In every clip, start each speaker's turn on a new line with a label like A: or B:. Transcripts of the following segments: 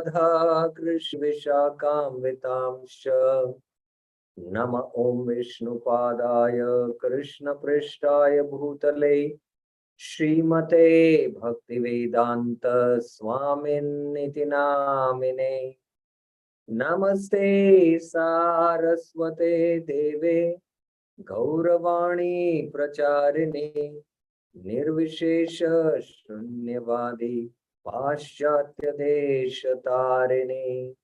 A: Radha Krishna Vishakam Vitamsha Nama Om Vishnu Padaya Krishna Prishtaya Bhutale Srimate Bhaktivedanta Swamin Niti Namine Namaste Saraswate Deve Gauravani Pracharine Nirvishesha Shunyavadi Paschatya Desha Tarine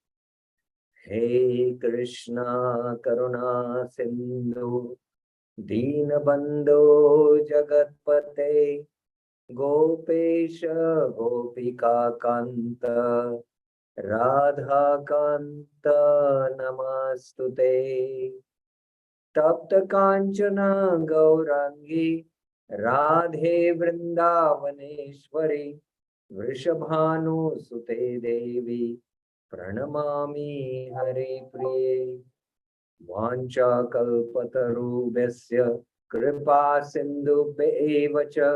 A: Hey Krishna Karuna Sindhu Deenabandhu Jagatpate Gopesha Gopika Kanta Radha Kanta Namastute Tapta Kanchana Gaurangi Radhe Vrindavaneshwari Vrishabhanu Sute Devi Pranamami Hare Priye Vancha Kalpatarubhasya Kripa Sindhubhyevacha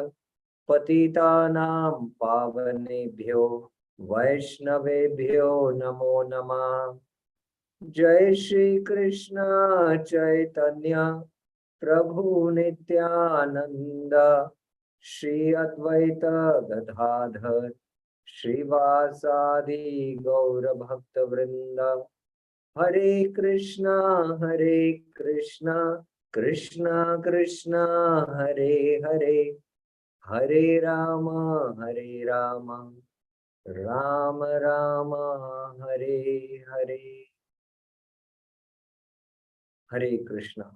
A: Patitanam Pavanebhyo Vaishnavebhyo Namo Namah Jai Shri Krishna Chaitanya Prabhu Nityananda Shri Advaita Gadadhar Shrivasadi Gaura Bhakta Vrinda Hare Krishna Krishna Krishna Hare Hare Hare Rama Rama Rama Hare Hare Hare Krishna.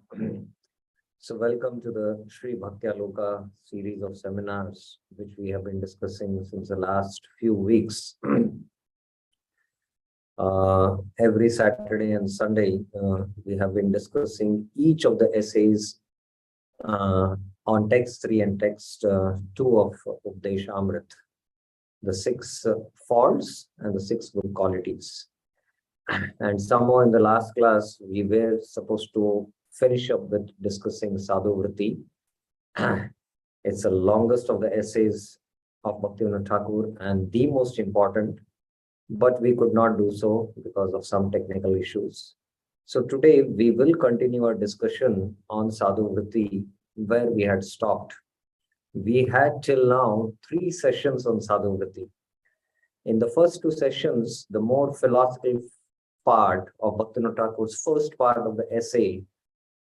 A: So welcome to the Sri Bhaktyaloka series of seminars, which we have been discussing since the last few weeks. Every Saturday and Sunday, we have been discussing each of the essays on text 3 and text 2 of Updesh Amrit, the 6 faults and the 6 good qualities. And somehow in the last class, we were supposed to finish up with discussing Sadhu Vritti. It's the longest of the essays of Bhaktivinoda Thakur and the most important, but we could not do so because of some technical issues. So today we will continue our discussion on Sadhu Vritti where we had stopped. We had till now 3 sessions on Sadhu Vritti. In the first 2 sessions, the more philosophical part of Bhaktivinoda Thakur's first part of the essay,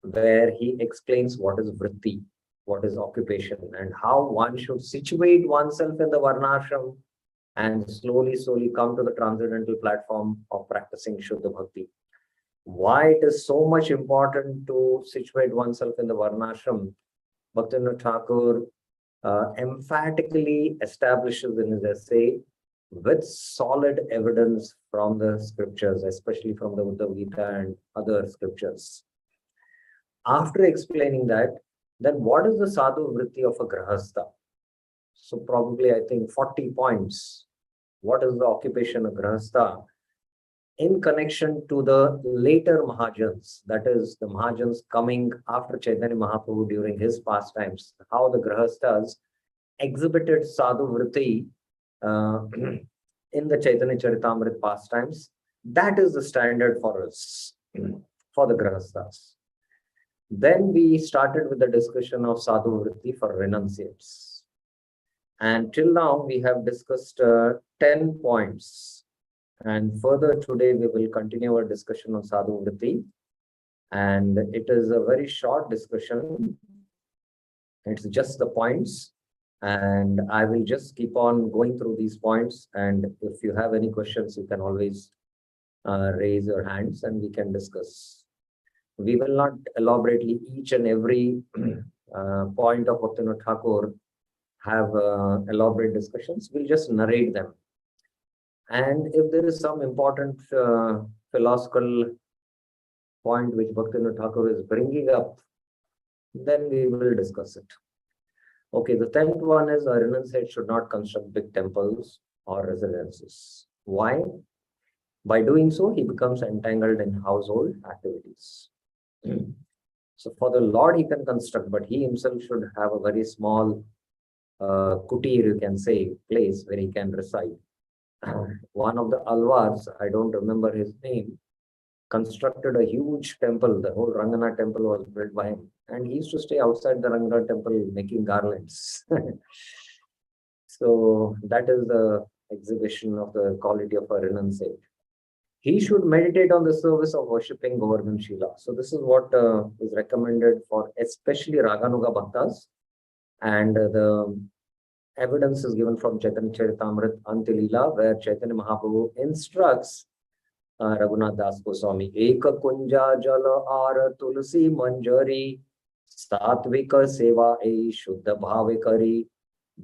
A: where he explains what is Vritti, what is occupation, and how one should situate oneself in the Varnashram and slowly come to the transcendental platform of practicing Shuddha Bhakti. Why it is so much important to situate oneself in the Varnashram, Bhaktivinoda Thakur emphatically establishes in his essay with solid evidence from the scriptures, especially from the Uddhava Gita and other scriptures. After explaining that, then what is the Sadhu Vritti of a Grahastha? So probably I think 40 points. What is the occupation of Grahastha? In connection to the later Mahajans, that is the Mahajans coming after Chaitanya Mahaprabhu during his pastimes, how the Grahasthas exhibited Sadhu Vritti in the Chaitanya Charitamrita pastimes. That is the standard for us, for the Grahasthas. Then we started with the discussion of Sadhu Vritti for renunciates. And till now we have discussed 10 points. And further today we will continue our discussion on Sadhu Vritti. And it is a very short discussion. It's just the points. And I will just keep on going through these points. And if you have any questions, you can always raise your hands and we can discuss. We will not elaborately each and every point of Bhaktivinoda Thakur have elaborate discussions. We'll just narrate them. And if there is some important philosophical point which Bhaktivinoda Thakur is bringing up, then we will discuss it. Okay, the 10th one is a renunciate should not construct big temples or residences. Why? By doing so, he becomes entangled in household activities. So for the Lord, he can construct, but he himself should have a very small kutir, you can say, place where he can reside. one of the Alvars, I don't remember his name, constructed a huge temple. The whole Rangana temple was built by him. And he used to stay outside the Rangana temple making garlands. So that is the exhibition of the quality of a renunciate. He should meditate on the service of worshipping Govardhan Shila. So this is what is recommended for especially Raganuga Bhaktas. And the evidence is given from Chaitanya Charitamrita Antilila, where Chaitanya Mahaprabhu instructs Raghunath Das Goswami, Eka Kunja Jala Ara Tulsi Manjari Satvika Seva E Shuddha Bhave Kari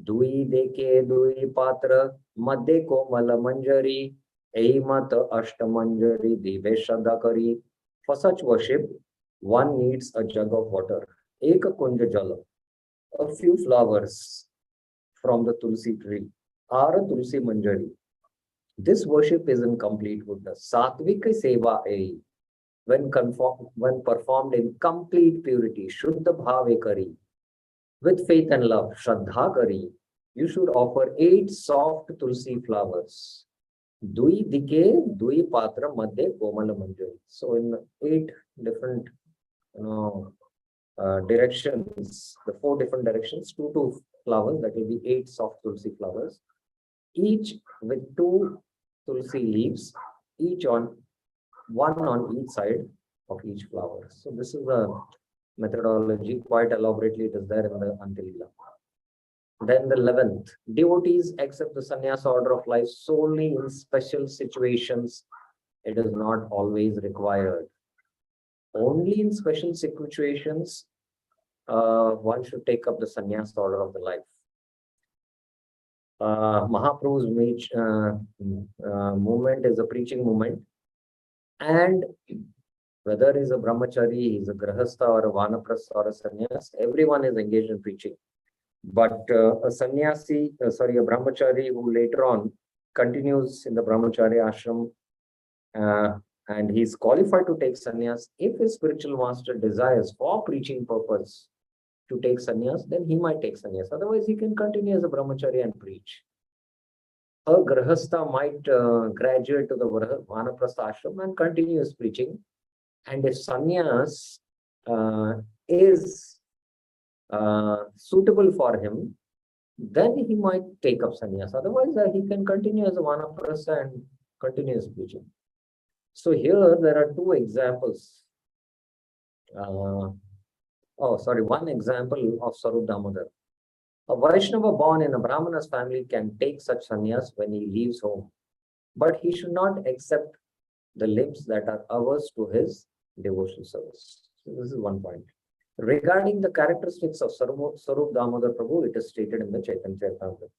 A: Dui Deke Dui Patra Madhe Komala Manjari Eimat Ashtamanjari Dive Shraddha Kari. For such worship, one needs a jug of water. Eka Kunja Jala, a few flowers from the Tulsi tree, Ara Tulsi Manjari. This worship is incomplete with the Satvika Seva A. When performed in complete purity, Shuddha Bhave Kari, with faith and love, Shraddha Kari, you should offer 8 soft Tulsi flowers. Dui Dike, Dui Patra, Madhe, Komala Manjari. So in 8 different directions, the 4 different directions, 2 flowers, that will be 8 soft Tulsi flowers, each with 2 Tulsi leaves, one on each side of each flower. So this is the methodology, quite elaborately it is there in the Antilila. Then the 11th, devotees accept the sannyas order of life solely in special situations. It is not always required. Only in special situations, one should take up the sannyas order of the life. Mahaprabhu's movement is a preaching movement, and whether he's a brahmachari, he's a grahastha or a vanaprastha or a sannyas, everyone is engaged in preaching. But a sannyasi, a brahmachari who later on continues in the brahmachari ashram and he's qualified to take sannyas, if his spiritual master desires for preaching purpose to take sannyas, then he might take sannyas. Otherwise, he can continue as a brahmachari and preach. A grahastha might graduate to the vanaprastha ashram and continue his preaching. And if sannyas is suitable for him, then he might take up sannyas. Otherwise, he can continue as a vanaprastha and continue his preaching. So here there are 2 examples. One example of Sarup Damodar. A Vaishnava born in a Brahmana's family can take such sannyas when he leaves home, but he should not accept the limbs that are averse to his devotional service. So this is one point. Regarding the characteristics of Sarup Damodar Prabhu, it is stated in the Chaitanya Charitamrita.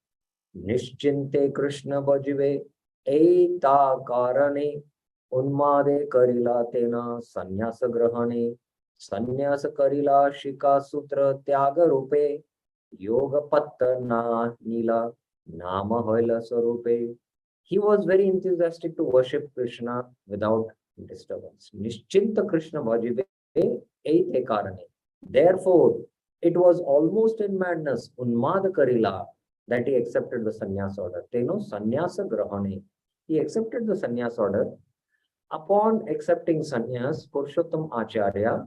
A: Nishchinte Krishna Bhajive Eita Karane Unmade Karila Tena Sannyasa Grahane Sannyasa Karila Shika Sutra Tyaga Rupe Yoga Pattana Nila Nama Hoila Sarupe. He was very enthusiastic to worship Krishna without disturbance. Nischinta Krishna Bhajive Eite Karane. Therefore, it was almost in madness, Unmada Karila, that he accepted the sannyas order. Teno Sannyasa Grahane. He accepted the sannyas order. Upon accepting sannyas, Purushottam Acharya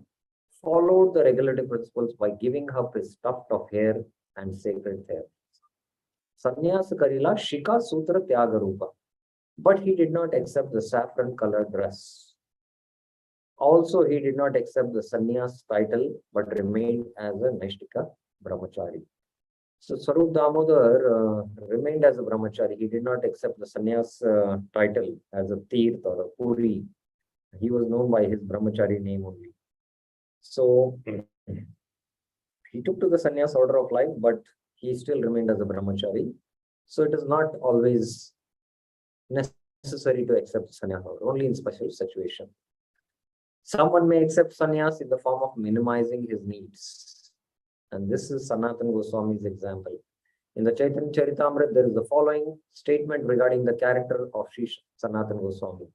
A: followed the regulative principles by giving up his tuft of hair and sacred hair. Sannyasa Karila Shika Sutra Tyaga Rupa. But he did not accept the saffron colored dress. Also, he did not accept the sannyas title, but remained as a Naishtika brahmachari. So Sarup Damodar remained as a brahmachari. He did not accept the sannyas title as a Tirth or a Puri. He was known by his brahmachari name only. So he took to the sannyas order of life, but he still remained as a brahmachari. So it is not always necessary to accept sannyas order, only in special situation. Someone may accept sannyas in the form of minimizing his needs. And this is Sanatana Goswami's example. In the Chaitanya Charitamrita, there is the following statement regarding the character of Sri Sanatana Goswami.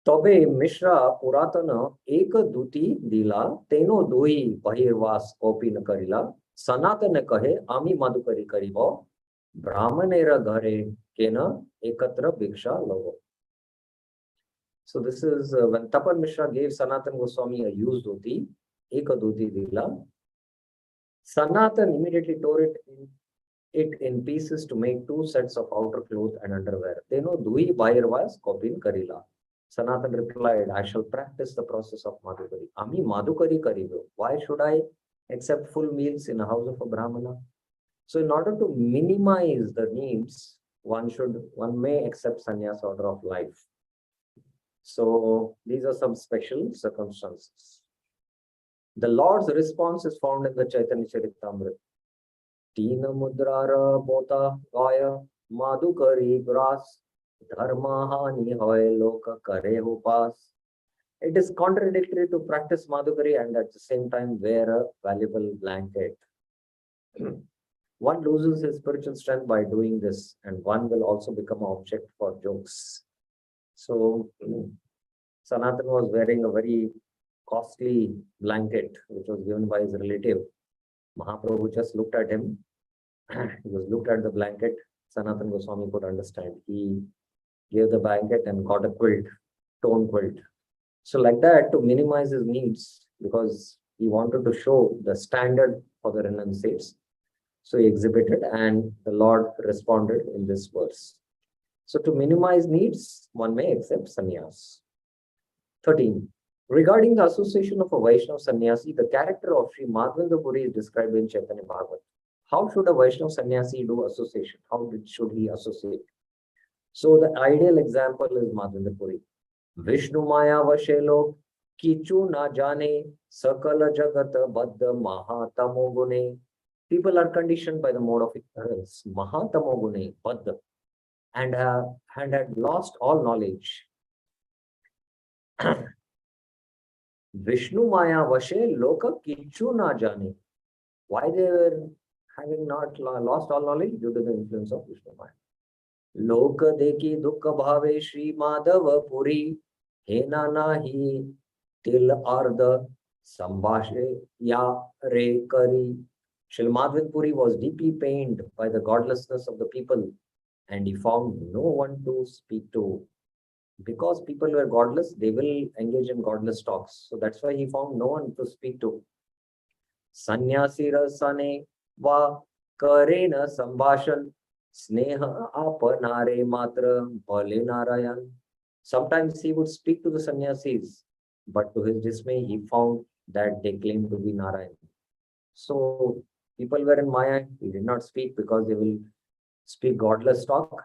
A: Tobe Mishra Puratana Eka Duti Dila Teno Dui Bahirvas Kopi Nakarila Sanatana Kahe Ami Madhukari Karibo Brahmanera Gare kena ekatra bhiksha logo. So this is when Tapan Mishra gave Sanatan Goswami a used dhoti, eka dhoti dila. Sanatan immediately tore it in pieces to make 2 sets of outer cloth and underwear. Teno dui bayarvas kopin karila. Sanatan replied, I shall practice the process of madhukari. Ami madhukari karibo. Why should I accept full meals in a house of a brahmana? So in order to minimize the needs, one may accept sannyas order of life. So these are some special circumstances. The Lord's response is found in the Chaitanya Charitamrita. Tina mudrara bota gaya madhukari gras dharma hani hoy loka kare upas. It is contradictory to practice madhukari and at the same time wear a valuable blanket. One loses his spiritual strength by doing this, and one will also become an object for jokes. So Sanatan was wearing a very costly blanket, which was given by his relative. Mahaprabhu just looked at him. He was looked at the blanket. Sanatan Goswami could understand. He gave the blanket and got a quilt, torn quilt. So like that, to minimize his needs, because he wanted to show the standard for the renunciates. So he exhibited, and the Lord responded in this verse. So to minimize needs, one may accept sannyas. 13. Regarding the association of a Vaishnava sannyasi, the character of Sri Madhavendra Puri is described in Chaitanya Bhagavat. How should a Vaishnava sannyasi do association? How should he associate? So the ideal example is Madhavendra Puri. Vishnu Maya Vashelo Kichu na jane sakala jagata baddha mahatamo gune. People are conditioned by the mode of ignorance, mahatamo gune, baddha, and had lost all knowledge. Vishnu Maya Vashe Loka Kichu na jane. Why they were having not lost all knowledge? Due to the influence of Vishnu Maya. Loka deki dukha bhave Shri Madhava Puri hena nahi til arda sambhashe ya re kari. Shri Madhavendra Puri was deeply pained by the godlessness of the people, and he found no one to speak to. Because people were godless, they will engage in godless talks. So that's why he found no one to speak to. Sannyasi rasane va karena sambhashan sneha apanare matra bale narayan. Sometimes he would speak to the sannyasis, but to his dismay, he found that they claimed to be Narayan. So people were in Maya, he did not speak because they will speak godless talk.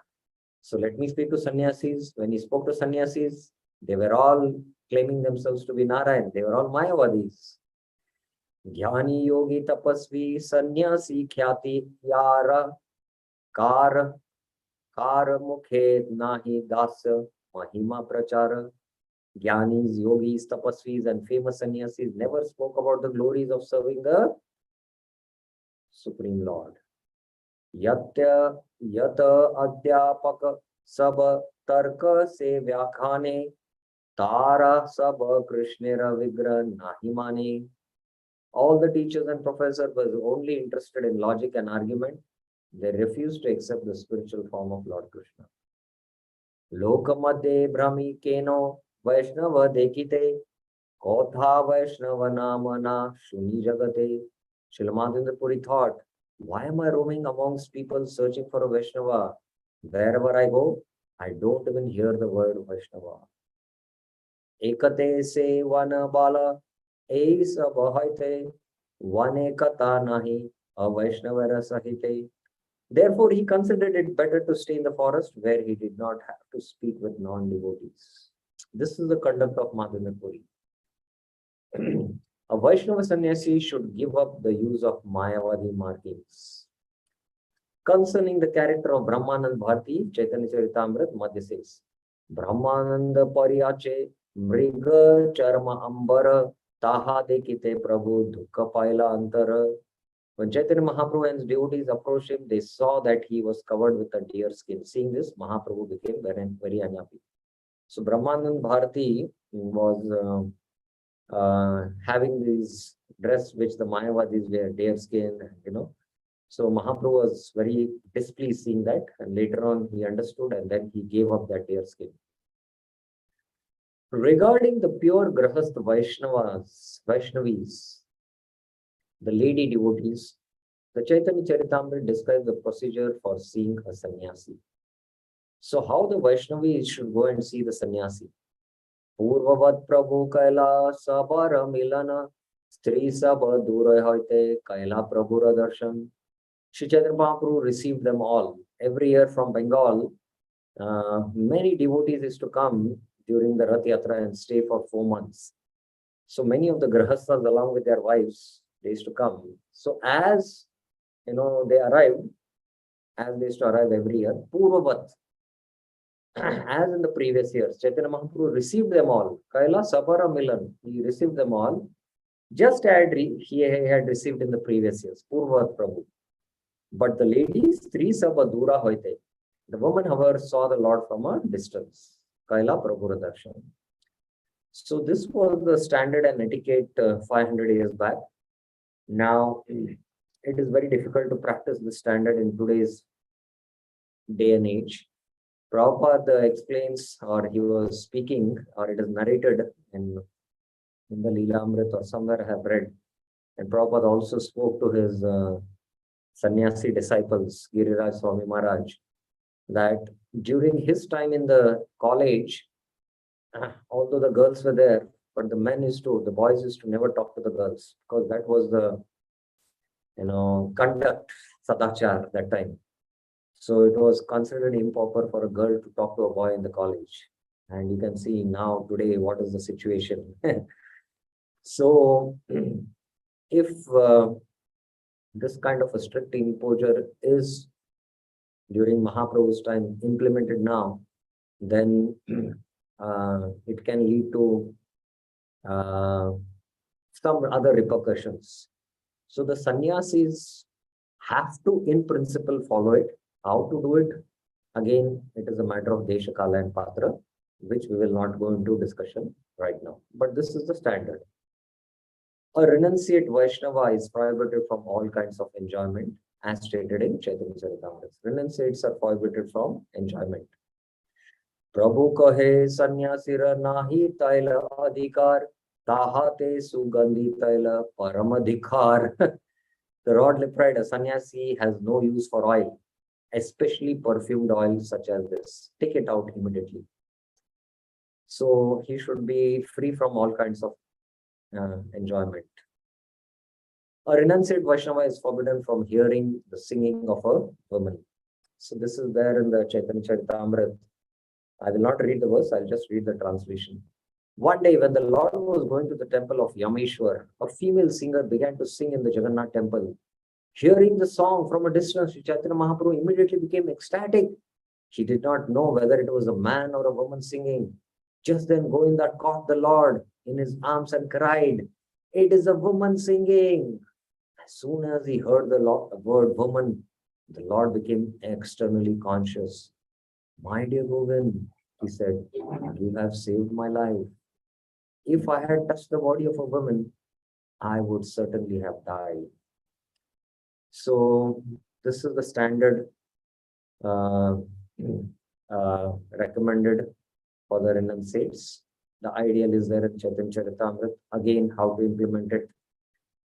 A: So let me speak to sannyasis. When he spoke to sannyasis, they were all claiming themselves to be Narayan. They were all Mayavadis. Jnani yogi tapasvi sannyasi khyati yara kar mukhe nahi dasa mahima prachara. Jnanis, yogis, tapasvis, and famous sannyasis never spoke about the glories of serving the Supreme Lord. Yata adhyapak sab tarka se vyakhane tara sab krishnera vigra nahimane. All the teachers and professors were only interested in logic and argument. They refused to accept the spiritual form of Lord Krishna. Lokamadhe brahmi keno Vaishnava dekite kotha Vaishnava namana shuni jagate. Srila Madhavendra Puri thought, why am I roaming amongst people searching for a Vaishnava? Wherever I go, I don't even hear the word Vaishnava. Ekate se vana bala eisa bahaite vane kata nahi a Vaishnavara sahite. Therefore, he considered it better to stay in the forest where he did not have to speak with non-devotees. This is the conduct of Madhavendra Puri. A Vaishnava sannyasi should give up the use of Mayavadi markings. Concerning the character of Brahmanand Bharti, Chaitanya Charitamrita Madhya says, Brahmananda Pariyache Mriga Charma Ambara Taha Dekite Prabhu Dukha Paila Antara. When Chaitanya Mahaprabhu and his devotees approached him, they saw that he was covered with a deer skin. Seeing this, Mahaprabhu became very unhappy. So Brahmanand Bharti was having this dress which the Mayavadis wear, deer skin, So Mahaprabhu was very displeased seeing that, and later on he understood, and then he gave up that deer skin. Regarding the pure Grahasth Vaishnavis, the lady devotees, the Chaitanya Charitamrita describes the procedure for seeing a sannyasi. So how the Vaishnavis should go and see the sannyasi? Purvavat Prabhu Kaila Sabara Milana Stri Sabha Dura Hoite Kaila Prabhura Darshan. Shri Chaitanya Mahaprabhu received them all. Every year from Bengal, many devotees used to come during the Rath Yatra and stay for 4 months. So many of the Grahasthas along with their wives, they used to come. So as they arrived, as they used to arrive every year, Purvavat, as in the previous years, Chaitanya Mahaprabhu received them all. Kaila Sabara Milan, he received them all, just as he had received in the previous years, Purvavat Prabhu. But the ladies, Tri Sabha Dura Hoite, the woman, however, saw the Lord from a distance. Kaila Prabhura Darshan. So this was the standard and etiquette 500 years back. Now, it is very difficult to practice this standard in today's day and age. Prabhupada explains, or he was speaking, or it is narrated in the Leela Amrit or somewhere I have read. And Prabhupada also spoke to his sannyasi disciples, Giriraj Swami Maharaj, that during his time in the college, although the girls were there, but the boys used to never talk to the girls, because that was the, conduct, sadachar that time. So it was considered improper for a girl to talk to a boy in the college. And you can see now, today, what is the situation. So if this kind of a strict imposure is during Mahaprabhu's time implemented now, then it can lead to some other repercussions. So the sannyasis have to, in principle, follow it. How to do it? Again, it is a matter of Desha, Kala and Patra, which we will not go into discussion right now. But this is the standard. A renunciate Vaishnava is prohibited from all kinds of enjoyment, as stated in Chaitanya Charitamrita. Renunciates are prohibited from enjoyment. Prabhu kahe sannyasira nahi taila adhikar, tahate sugandhi taila paramadhikar. The Lord replied, a sannyasi has no use for oil, especially perfumed oil such as this. Take it out immediately. So he should be free from all kinds of enjoyment. A renunciate Vaishnava is forbidden from hearing the singing of a woman. So this is there in the Chaitanya Charitamrita. I will not read the verse, I'll just read the translation. One day when the Lord was going to the temple of Yameshwar, a female singer began to sing in the Jagannath temple. Hearing the song from a distance, Chaitanya Mahaprabhu immediately became ecstatic. He did not know whether it was a man or a woman singing. Just then Govinda caught the Lord in his arms and cried, "It is a woman singing." As soon as he heard the word woman, the Lord became externally conscious. "My dear Govind," he said, "you have saved my life. If I had touched the body of a woman, I would certainly have died." So this is the standard recommended for the renunciates. The ideal is there in Chaitanya Charitamrita. Again, how to implement it?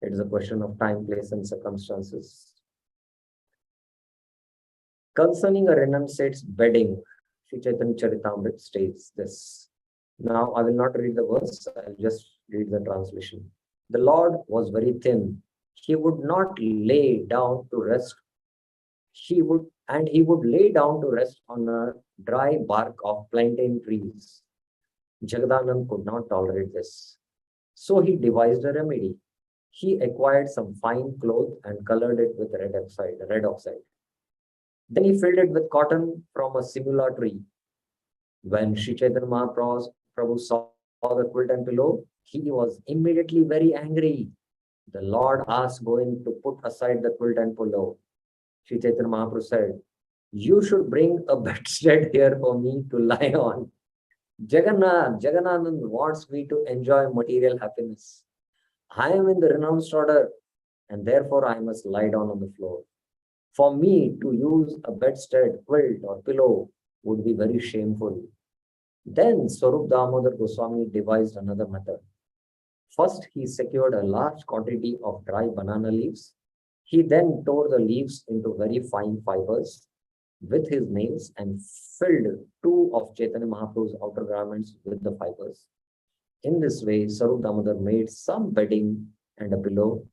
A: It is a question of time, place, and circumstances. Concerning a renunciate's bedding, Sri Chaitanya Charitamrita states this. Now, I will not read the verse, I'll just read the translation. The Lord was very thin. He would not lay down to rest. He would lay down to rest on a dry bark of plantain trees. Jagadanand could not tolerate this. So he devised a remedy. He acquired some fine cloth and colored it with red oxide. Then he filled it with cotton from a similar tree. When Sri Chaitanya Mahaprabhu saw the quilt and pillow, he was immediately very angry. The Lord asked Govind to put aside the quilt and pillow. Sri Chaitanya Mahaprabhu said, "You should bring a bedstead here for me to lie on. Jagannathan wants me to enjoy material happiness. I am in the renounced order, and therefore I must lie down on the floor." For me to use a bedstead, quilt, or pillow would be very shameful. Then Swarup Damodar Goswami devised another method. First, he secured a large quantity of dry banana leaves. He then tore the leaves into very fine fibers with his nails and filled two of Chaitanya Mahaprabhu's outer garments with the fibers. In this way, Swarup Damodar made some bedding and a pillow,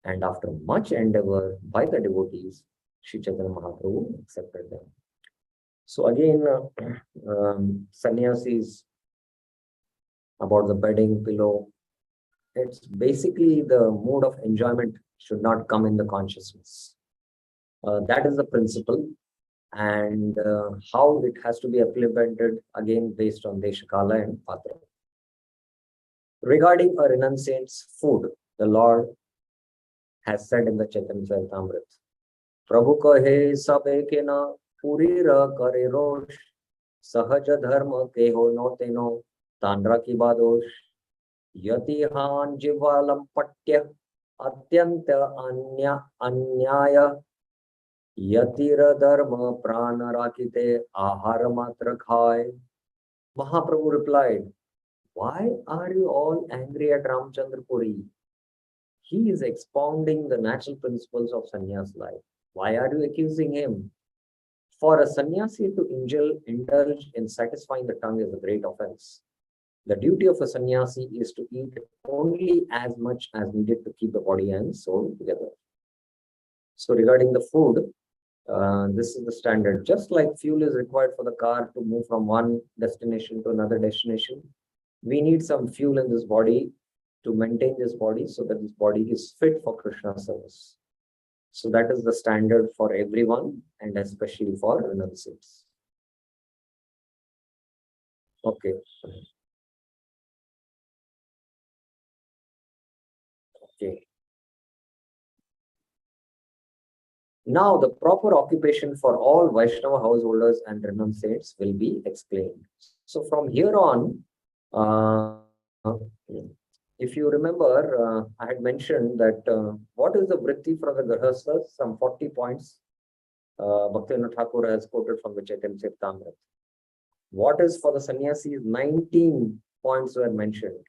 A: and after much endeavor by the devotees, Sri Chaitanya Mahaprabhu accepted them. So again, sannyasis, about the bedding, pillow, it's basically the mode of enjoyment should not come in the consciousness. That is the principle, and how it has to be implemented again based on Deshakala and Patra. Regarding a renunciant's food, the Lord has said in the Chaitanya Charitamrita, Prabhu kahe sabe ke na puri ra kare rosh, sahaja dharma keho no teno, tanra ki badosh, yatihan jivalam patya, atyanta anyaya, yatira dharma prana rakite, ahara matra khai. Mahaprabhu replied, why are you all angry at Ramchandra Puri? He is expounding the natural principles of sannyas life. Why are you accusing him? For a sannyasi to indulge in satisfying the tongue is a great offense. The duty of a sannyasi is to eat only as much as needed to keep the body and soul together. So regarding the food, this is the standard. Just like fuel is required for the car to move from one destination to another destination, we need some fuel in this body to maintain this body so that this body is fit for Krishna service. So that is the standard for everyone and especially for renunciates. Okay. Okay. Now the proper occupation for all Vaishnava householders and renunciates will be explained. So from here on, if you remember, I had mentioned that what is the Vritti for the Grahasthas? Some 40 points. Bhaktyaloka Thakur has quoted from the Chaitanya Charitamrita. What is for the sannyasis? 19 points were mentioned.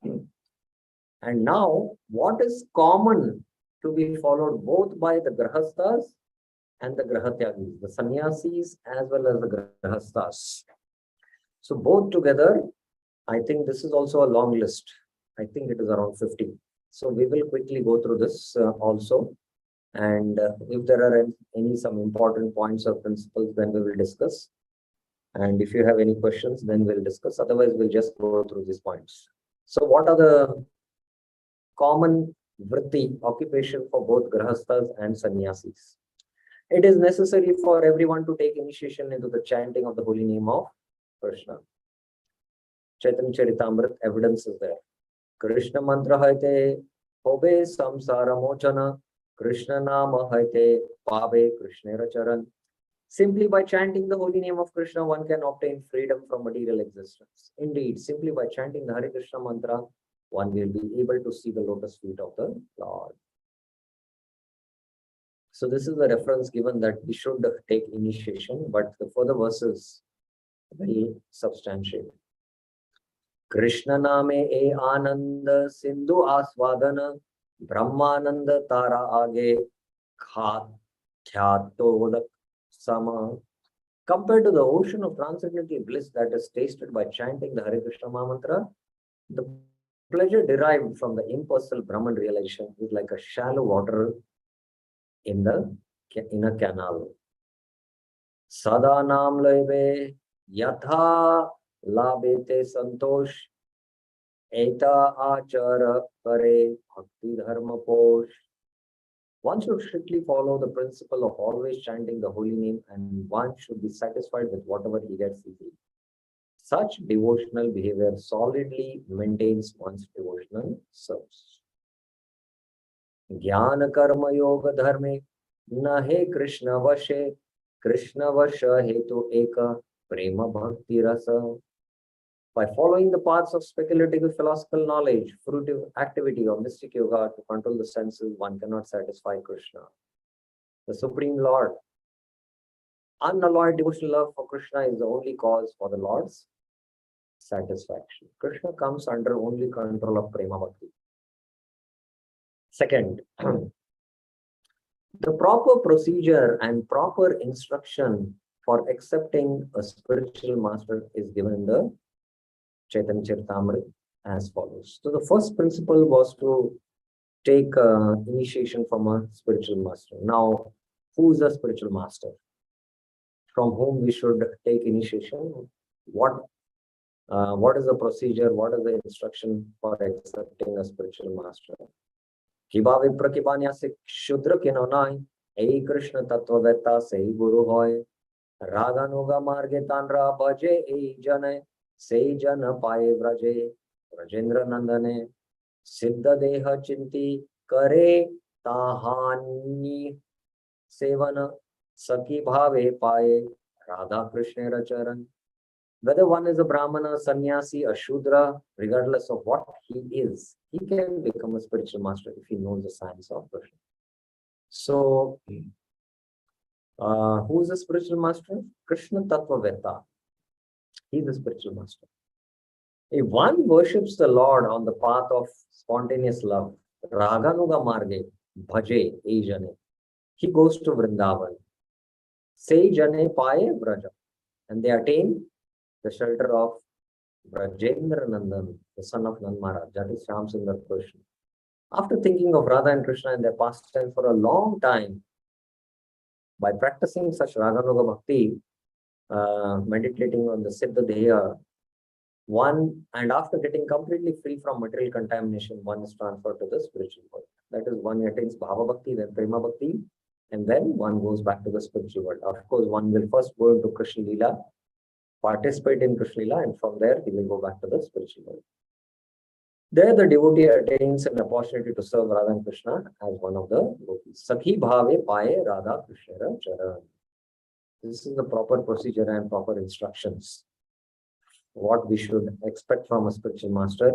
A: And now, what is common to be followed both by the Grahasthas and the Grahatyagis, the sannyasis as well as the Grahasthas? So both together, I think this is also a long list. I think it is around 50. So we will quickly go through this also. And if there are some important points or principles, then we will discuss. And if you have any questions, then we'll discuss. Otherwise, we'll just go through these points. So what are the common vritti, occupation for both grahasthas and sannyasis? It is necessary for everyone to take initiation into the chanting of the holy name of Krishna. Chaitanya Charitamrita evidence is there. Krishna mantra haite hobe samsara mochana, Krishna nama haite pabe Krishnera charan. Simply by chanting the holy name of Krishna, one can obtain freedom from material existence. Indeed, simply by chanting the Hare Krishna mantra, one will be able to see the lotus feet of the Lord. So this is the reference given that we should take initiation, but the further verses will substantiate. Krishna name e ananda sindhu asvadana brahmananda tara age khatyato sama. Compared to the ocean of transcendental bliss that is tasted by chanting the Hare Krishna mantra, the pleasure derived from the impersonal Brahman realization is like a shallow water in a canal. Sada nam laive yatha labete santosh eta achara kare bhakti dharma posh. One should strictly follow the principle of always chanting the holy name, and one should be satisfied with whatever he gets easily. Such devotional behavior solidly maintains one's devotional service. Jnana karma yoga dharme nahe Krishna vashe vasha hetu eka prema bhakti rasa. By following the paths of speculative philosophical knowledge, fruitive activity or mystic yoga to control the senses, one cannot satisfy Krishna. the Supreme Lord. Unalloyed devotional love for Krishna is the only cause for the Lord's satisfaction. Krishna comes under only control of Prema Bhakti. Second, the proper procedure and proper instruction for accepting a spiritual master is given in the Chaitanya Charitamrita as follows. So the first principle was to take initiation from a spiritual master. Now, who is a spiritual master? From whom we should take initiation? What is the procedure? What is the instruction for accepting a spiritual master? Kiba vipra kibanya se shudra kinonai, ei Krishna tattva veta sei guru hoy, raga noga marge tanra bhaje ei jane, sei jana paye vraje, Rajendra Nandane, Siddha Deha Chinti Kare Tahani Sevana Saki Bhave Paye Radha Krishna Racharan. Whether one is a Brahmana, Sannyasi, a Shudra, regardless of what he is, he can become a spiritual master if he knows the science of Krishna. So, who is a spiritual master? Krishna Tattva Veta. He is the spiritual master. If one worships the Lord on the path of spontaneous love, Raganuga Marge, Bhaje, Ejane, he goes to Vrindavan. Sei Jane Paye Vraja. And they attain the shelter of Rajendra Nandan, the son of Nand Maharaj, that is Shyam Sundar Krishna. After thinking of Radha and Krishna in their pastime for a long time, by practicing such Raganuga Bhakti, meditating on the Siddha Deha, and after getting completely free from material contamination, one is transferred to the spiritual world. That is, one attains Bhava Bhakti, then Prema Bhakti, and then one goes back to the spiritual world. Of course, one will first go into Krishna Leela, participate in Krishna Leela, and from there he will go back to the spiritual world. There the devotee attains an opportunity to serve Radha and Krishna as one of the devotees. Sakhi Bhave Paye Radha Krishna Charan. This is the proper procedure and proper instructions. What we should expect from a spiritual master.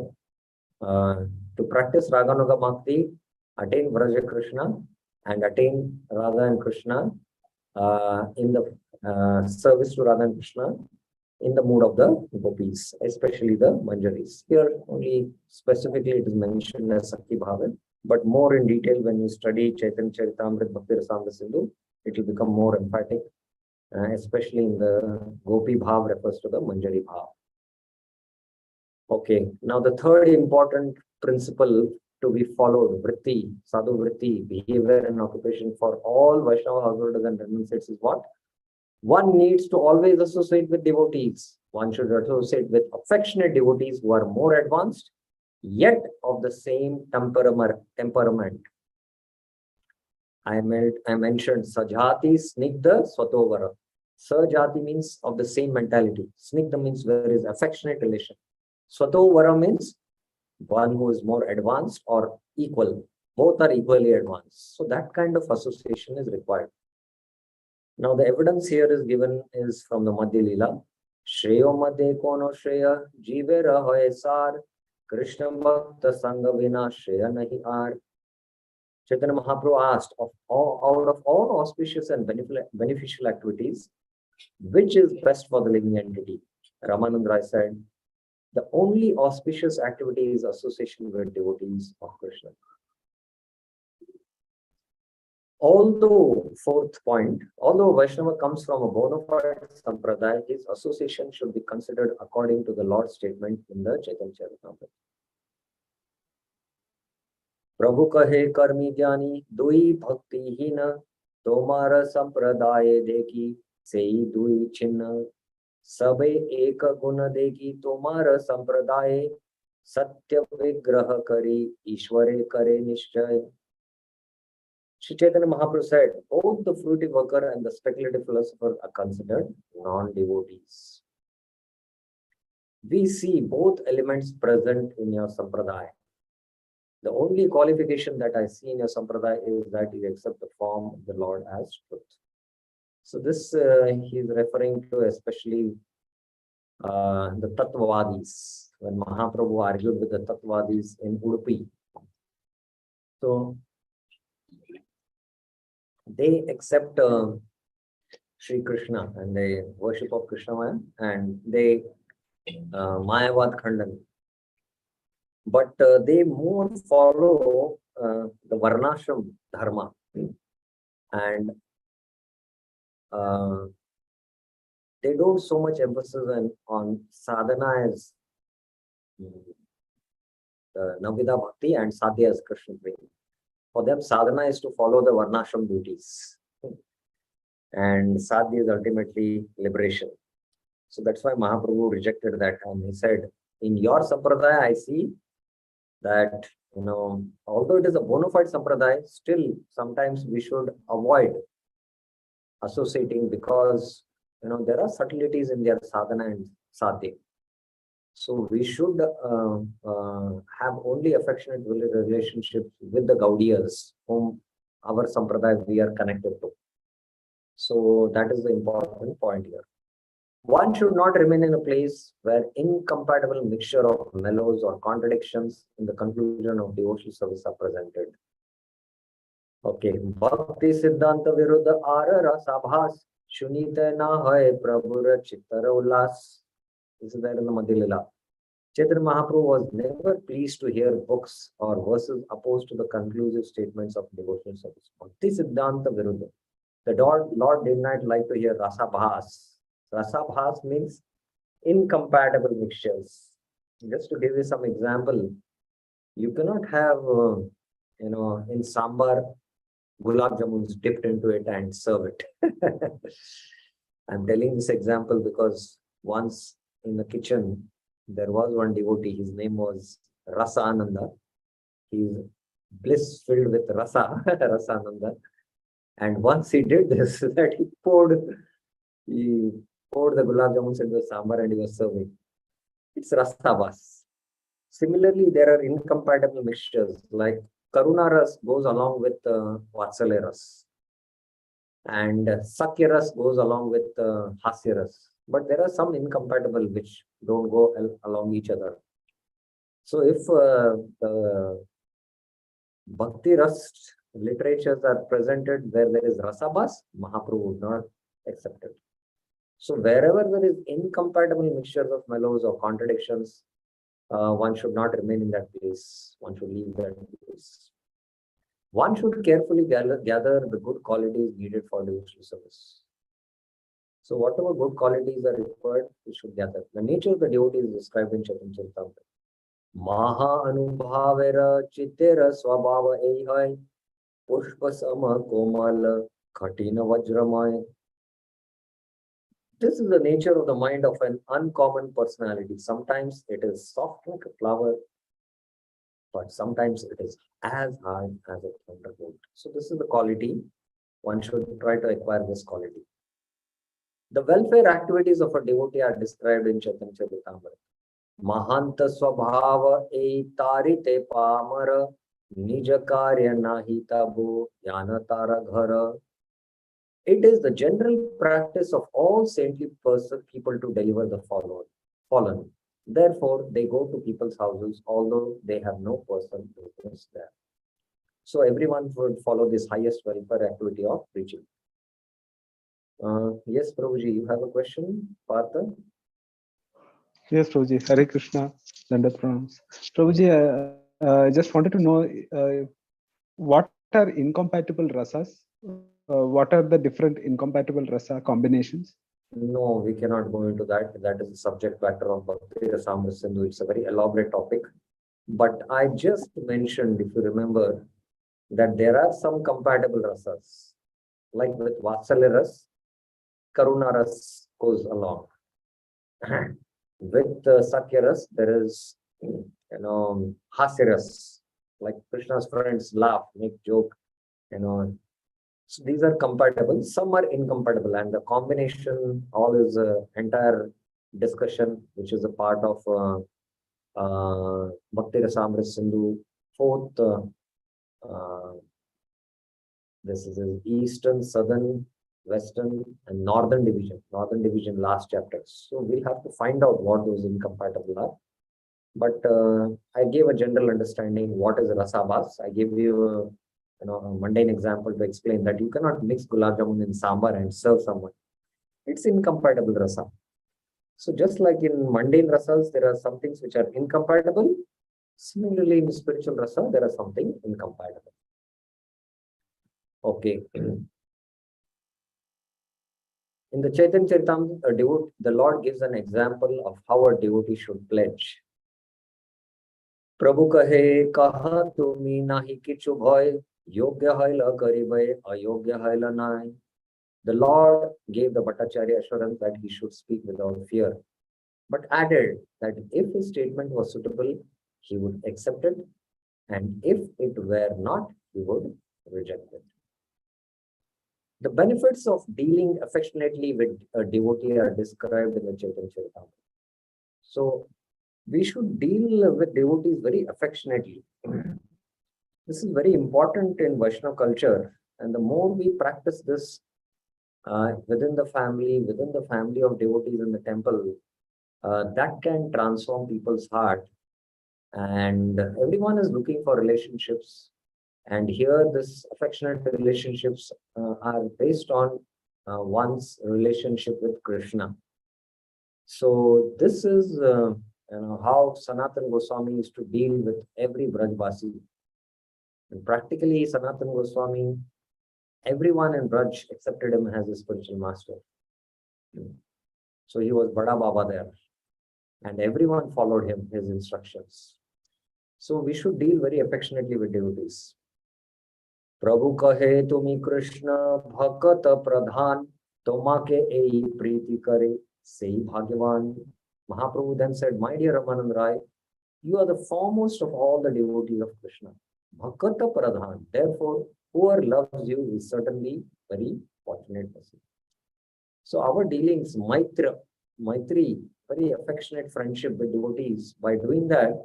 A: To practice Raganuga Bhakti, attain Vraja Krishna, and attain Radha and Krishna in the service to Radha and Krishna in the mood of the gopis, especially the Manjaris. Here only specifically it is mentioned as Sakhi Bhava, but more in detail when you study Chaitanya Charitamrita Bhakti Rasamrita Sindhu, it will become more emphatic, especially in the Gopi Bhav refers to the Manjari Bhav. Okay, now the third important principle to be followed, Vritti, Sadhu Vritti, behavior and occupation for all Vaishnava householders and renunciates is what? One needs to always associate with devotees. One should associate with affectionate devotees who are more advanced, yet of the same temperament. I mentioned Sajati, Snigdha, Swatovara. Sajati means of the same mentality. Snigdha means there is affectionate relation. Swatovara means one who is more advanced or equal. Both are equally advanced. So that kind of association is required. Now the evidence here is given is from the Madhya Lila. Shreyo Madhe Kono Shreya Jivera Hoye Sar Krishna Bhakta Sangha Vina Shreya Nahi Ar. Chaitanya Mahaprabhu asked, out of all auspicious and beneficial activities, which is best for the living entity? Ramanand Rai said, the only auspicious activity is association with devotees of Krishna. Although, fourth point, although Vaishnava comes from a bona fide sampradaya, his association should be considered according to the Lord's statement in the Chaitanya Charitamrita. Prabhu kahe karmi jnani dui bhakti hina tomara sampradaya deki sei dui chinna sabe eka guna deki tomara sampradaya satya vigraha kari ishware kare nishchay. Sri Chaitanya Mahaprabhu said, both the fruitive worker and the speculative philosopher are considered non-devotees. We see both elements present in your sampradaya. The only qualification that I see in your sampradaya is that you accept the form of the Lord as truth. So this he is referring to especially the Tattvavadis, when Mahaprabhu argued with the Tattvavadis in Udupi. So they accept Sri Krishna and they worship of Krishna and they Mayavad Khandan. But they more follow the Varnashram Dharma. And they don't so much emphasis on sadhana as Navida Bhakti and Sadhya as Krishna Prema. For them, sadhana is to follow the Varnashram duties. And Sadhya is ultimately liberation. So that's why Mahaprabhu rejected that. And he said, in your sampradaya, I see that, although it is a bona fide sampradaya, still sometimes we should avoid associating because, there are subtleties in their sadhana and sadhya. So we should have only affectionate relationships with the Gaudiyas whom our sampradaya we are connected to. So that is the important point here. One should not remain in a place where incompatible mixture of mellows or contradictions in the conclusion of devotional service are presented. Okay. Bhakti Siddhanta Viruddha Ara Rasabhas Shunita Na Hai Prabhura Chittara Ullas. This is there in the Madhya. Chaitanya Mahaprabhu was never pleased to hear books or verses opposed to the conclusive statements of devotional service. Bhakti Siddhanta Viruddha. The Lord did not like to hear Rasabhas. Rasabhas means incompatible mixtures. Just to give you some example, you cannot have, in sambar, gulab jamuns dipped into it and serve it. I'm telling this example because once in the kitchen, there was one devotee, his name was Rasa Ananda. He's bliss filled with Rasa, Rasa Ananda. And once he did this, that he poured the gulab jamuns into the sambar and he was serving. It's rasabhas. Similarly, there are incompatible mixtures like Karuna ras goes along with Vatsalya ras, and Sakya ras goes along with Hasya ras. But there are some incompatible which don't go along each other. So if the Bhakti ras literatures are presented where there is rasabhas, Mahaprabhu would not accept it. So wherever there is incompatible mixtures of mellows or contradictions, one should not remain in that place. One should leave that place. One should carefully gather the good qualities needed for devotional service. So whatever good qualities are required, we should gather. The nature of the devotee is described in Chaitanya Charitamrita. Maha anubhavera chittera swabhava ehai pushpa sama komal khatina vajramay. This is the nature of the mind of an uncommon personality. Sometimes it is soft like a flower, but sometimes it is as hard as a thunderbolt. So this is the quality. One should try to acquire this quality. The welfare activities of a devotee are described in Chaitanya Charitamrita. Mahanta swabhava etarite pamara nija karya nahi tabu yana tara ghara. It is the general practice of all saintly people to deliver the fallen. Therefore, they go to people's houses, although they have no personal business there. So everyone would follow this highest welfare activity of preaching. Yes, Prabhuji, you have a question, Partha?
B: Yes, Prabhuji. Hare Krishna, Dandat Pranams. Prabhuji, I just wanted to know what are incompatible rasas? What are the different incompatible rasa combinations?
A: No, we cannot go into that. That is the subject matter of Bhakti Rasamrita Sindhu. It's a very elaborate topic. But I just mentioned, if you remember, that there are some compatible rasas. Like with Vatsalya ras, Karuna ras goes along. With Sakya ras, there is, Hasya ras. Like Krishna's friends laugh, make joke, So these are compatible. Some are incompatible, and the combination all is entire discussion, which is a part of Bhakti Rasamrita Sindhu, fourth. This is Eastern, Southern, Western, and Northern division. Northern division, last chapter. So we'll have to find out what those incompatible are. But I gave a general understanding what is rasabhas. I gave you a mundane example to explain that you cannot mix gulab jamun in sambar and serve someone. It's incompatible rasa. So just like in mundane rasas, there are some things which are incompatible. Similarly, in spiritual rasa, there are something incompatible. Okay. In the Chaitanya Charitamrita, the Lord gives an example of how a devotee should pledge. Prabhu kahe kaha tumi nahi kichu bhoy, yogya haila karibay, ayogya haila nai. The Lord gave the Bhattacharya assurance that he should speak without fear, but added that if his statement was suitable, he would accept it, and if it were not, he would reject it. The benefits of dealing affectionately with a devotee are described in the Chaitanya Charitamrita. So we should deal with devotees very affectionately. This is very important in Vaishnava culture, and the more we practice this within the family of devotees in the temple, that can transform people's heart. And everyone is looking for relationships. And here, this affectionate relationships are based on one's relationship with Krishna. So this is how Sanatana Goswami used to deal with every Brajvasi. And practically, Sanatana Goswami, everyone in Braj accepted him as a spiritual master. So he was Bada Baba there. And everyone followed him, his instructions. So we should deal very affectionately with devotees. Prabhu kahe tumi Krishna bhakat pradhan tomake ei priti kare sei bhagyavan. Mahaprabhu then said, my dear Ramanand Rai, you are the foremost of all the devotees of Krishna. Bhakat pradhan. Therefore, whoever loves you is certainly very fortunate person. So our dealings, Maitri, very affectionate friendship with devotees. By doing that,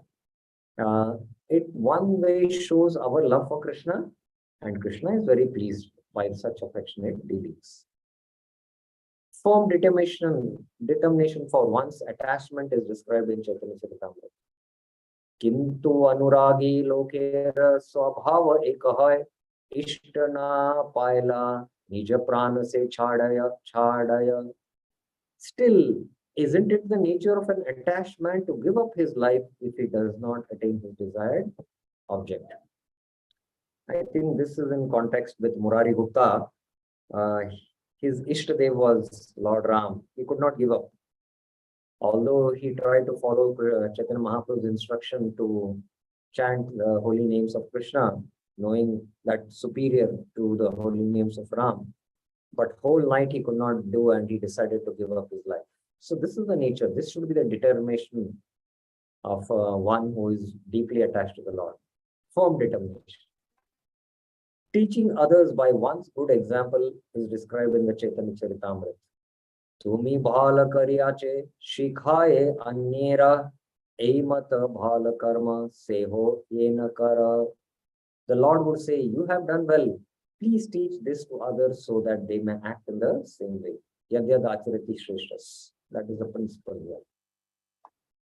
A: it one way shows our love for Krishna, and Krishna is very pleased by such affectionate dealings. Firm determination for one's attachment is described in Chaitanya Charitamrita. Kintu anuragi lokera swabhava ekahai ishtana paila nija prana se chadaya. Still, isn't it the nature of an attached man to give up his life if he does not attain his desired object? I think this is in context with Murari Gupta. His Ishtadev was Lord Ram. He could not give up. Although he tried to follow Chaitanya Mahaprabhu's instruction to chant the holy names of Krishna, knowing that superior to the holy names of Ram. But whole night he could not do, and he decided to give up his life. So this is the nature. This should be the determination of one who is deeply attached to the Lord. Firm determination. Teaching others by one's good example is described in the Chaitanya Charitamrita. Tumi bhala kariyache shikhaye anyera eimata bhala karma seho yena kara. The Lord would say, you have done well. Please teach this to others so that they may act in the same way. Yadyad acharati shreshtas. That is the principle here.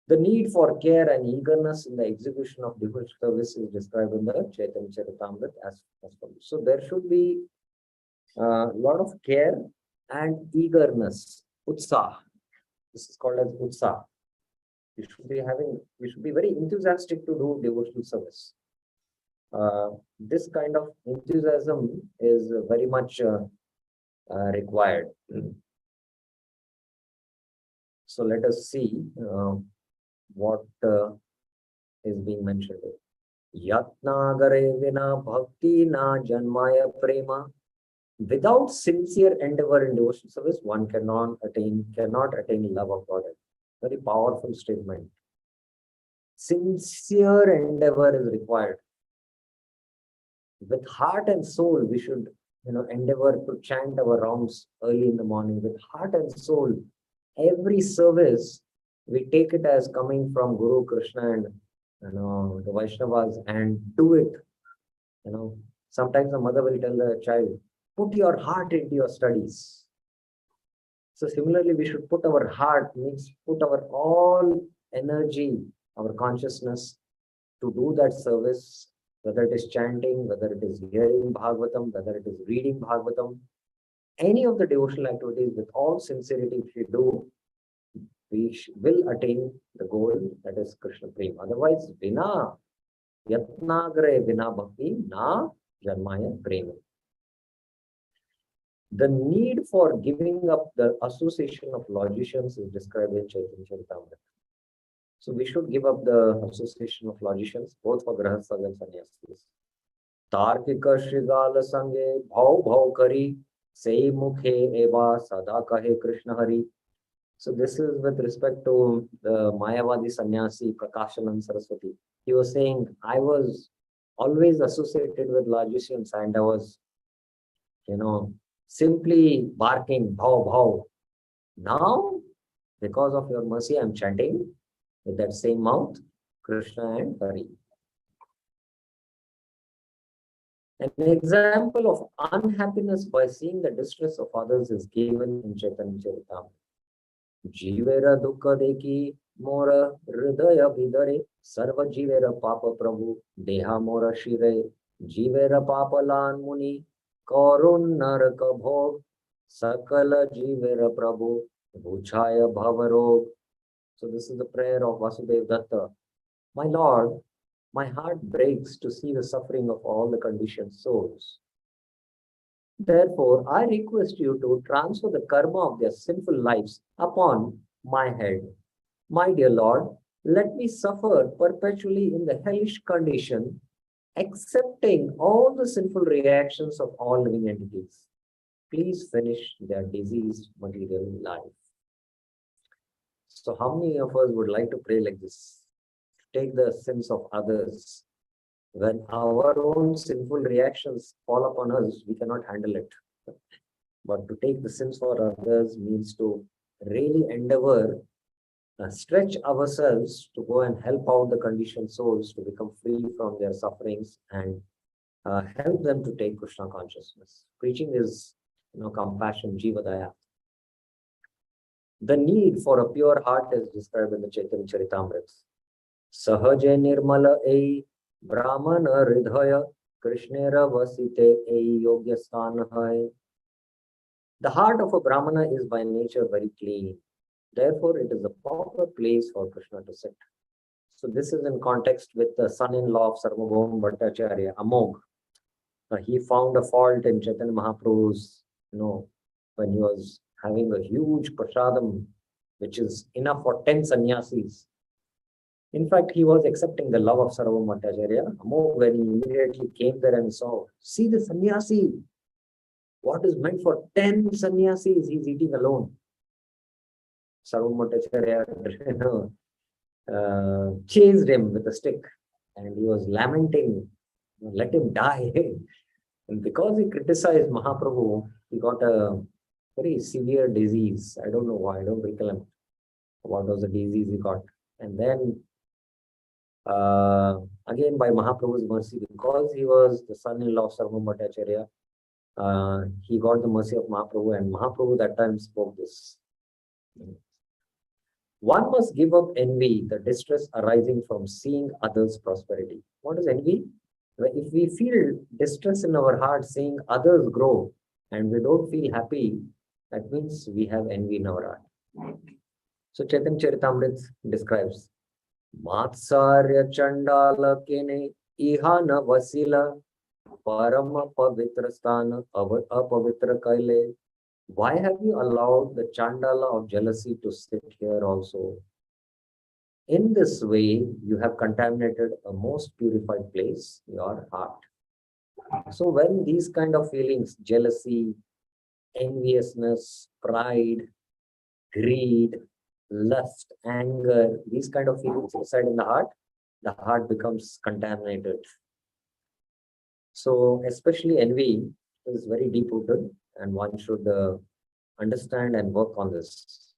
A: The need for care and eagerness in the execution of devotional service is described in the Chaitanya Charitamrita as follows. So there should be a lot of care and eagerness, utsah. This is called as utsah. We should be very enthusiastic to do devotional service. This kind of enthusiasm is very much required. So let us see what is being mentioned here. Yatna gare vina bhakti na janmaya prema. Without sincere endeavor in devotional service, one cannot attain love of God. Very powerful statement. Sincere endeavor is required. With heart and soul, we should endeavor to chant our rounds early in the morning. With heart and soul, every service, we take it as coming from Guru Krishna and the Vaishnavas and do it. Sometimes the mother will tell the child, put your heart into your studies. So similarly, we should put our heart, means put our all energy, our consciousness to do that service whether it is chanting, whether it is hearing Bhagavatam, whether it is reading Bhagavatam, any of the devotional activities with all sincerity, if you do, we will attain the goal, that is Krishna Prem. Otherwise, vina yatnagre vina bhakti na janmaya prema. The need for giving up the association of logicians is described in Chaitanya Charitamrita. So we should give up the association of logicians, both for grahasthas and sannyasis. Tarkika Shrigala Sange Bhav Bhav Kari Sei Mukhe Eva Sada Kahe Krishna Hari. So this is with respect to the Mayavadi sannyasi Prakashanand Saraswati. He was saying, I was always associated with logicians and I was, simply barking bhav bhav. Now, because of your mercy, I'm chanting with that same mouth, Krishna and Hari. An example of unhappiness by seeing the distress of others is given in Chaitanya Charitamrita. Jivera dukkha deki mora hridaya vidare sarva jivera papa prabhu deha mora shire jivera papa lan muni karun naraka bhog sakala jivera prabhu bhuchaya bhavarog. So this is the prayer of Vasudeva Datta. My Lord, my heart breaks to see the suffering of all the conditioned souls. Therefore, I request you to transfer the karma of their sinful lives upon my head. My dear Lord, let me suffer perpetually in the hellish condition, accepting all the sinful reactions of all living entities. Please finish their diseased material life. So how many of us would like to pray like this? Take the sins of others. When our own sinful reactions fall upon us, we cannot handle it. But to take the sins for others means to really endeavor, stretch ourselves to go and help out the conditioned souls to become free from their sufferings and help them to take Krishna consciousness. Preaching is, compassion, Jiva Daya. The need for a pure heart is described in the Chaitanya Charitamrita. Sahaje nirmala ei brahmana hridaya krishnera vasite ei yogya sthan hai. The heart of a brahmana is by nature very clean. Therefore, it is a proper place for Krishna to sit. So this is in context with the son-in-law of Sarvabhauma Bhattacharya, Amog. He found a fault in Chaitanya Mahaprabhu's, when he was having a huge prasadam, which is enough for 10 sannyasis. In fact, he was accepting the love of Sarvabhauma Bhattacharya. Amog, when he immediately came there and saw, see the sannyasi, what is meant for 10 sannyasis, he's eating alone. Sarvabhauma Bhattacharya chased him with a stick and he was lamenting, let him die. And because he criticized Mahaprabhu, he got a very severe disease. I don't know why, I don't recollect what was the disease he got. And then again by Mahaprabhu's mercy, because he was the son-in-law of Sarvabhauma Bhattacharya, he got the mercy of Mahaprabhu, and Mahaprabhu that time spoke this. One must give up envy, the distress arising from seeing others' prosperity. What is envy? If we feel distress in our heart seeing others grow and we don't feel happy, that means we have envy in our heart. So Chaitanya Charitamrita describes Matsarya Chandala Kene Ihana Vasila Parama Pavitra Sthana Apavitra Kaile. Why have you allowed the Chandala of jealousy to sit here also? In this way, you have contaminated a most purified place, your heart. So when these kind of feelings, jealousy, enviousness, pride, greed, lust, anger, these kind of feelings reside in the heart becomes contaminated. So especially envy is very deep-rooted and one should understand and work on this.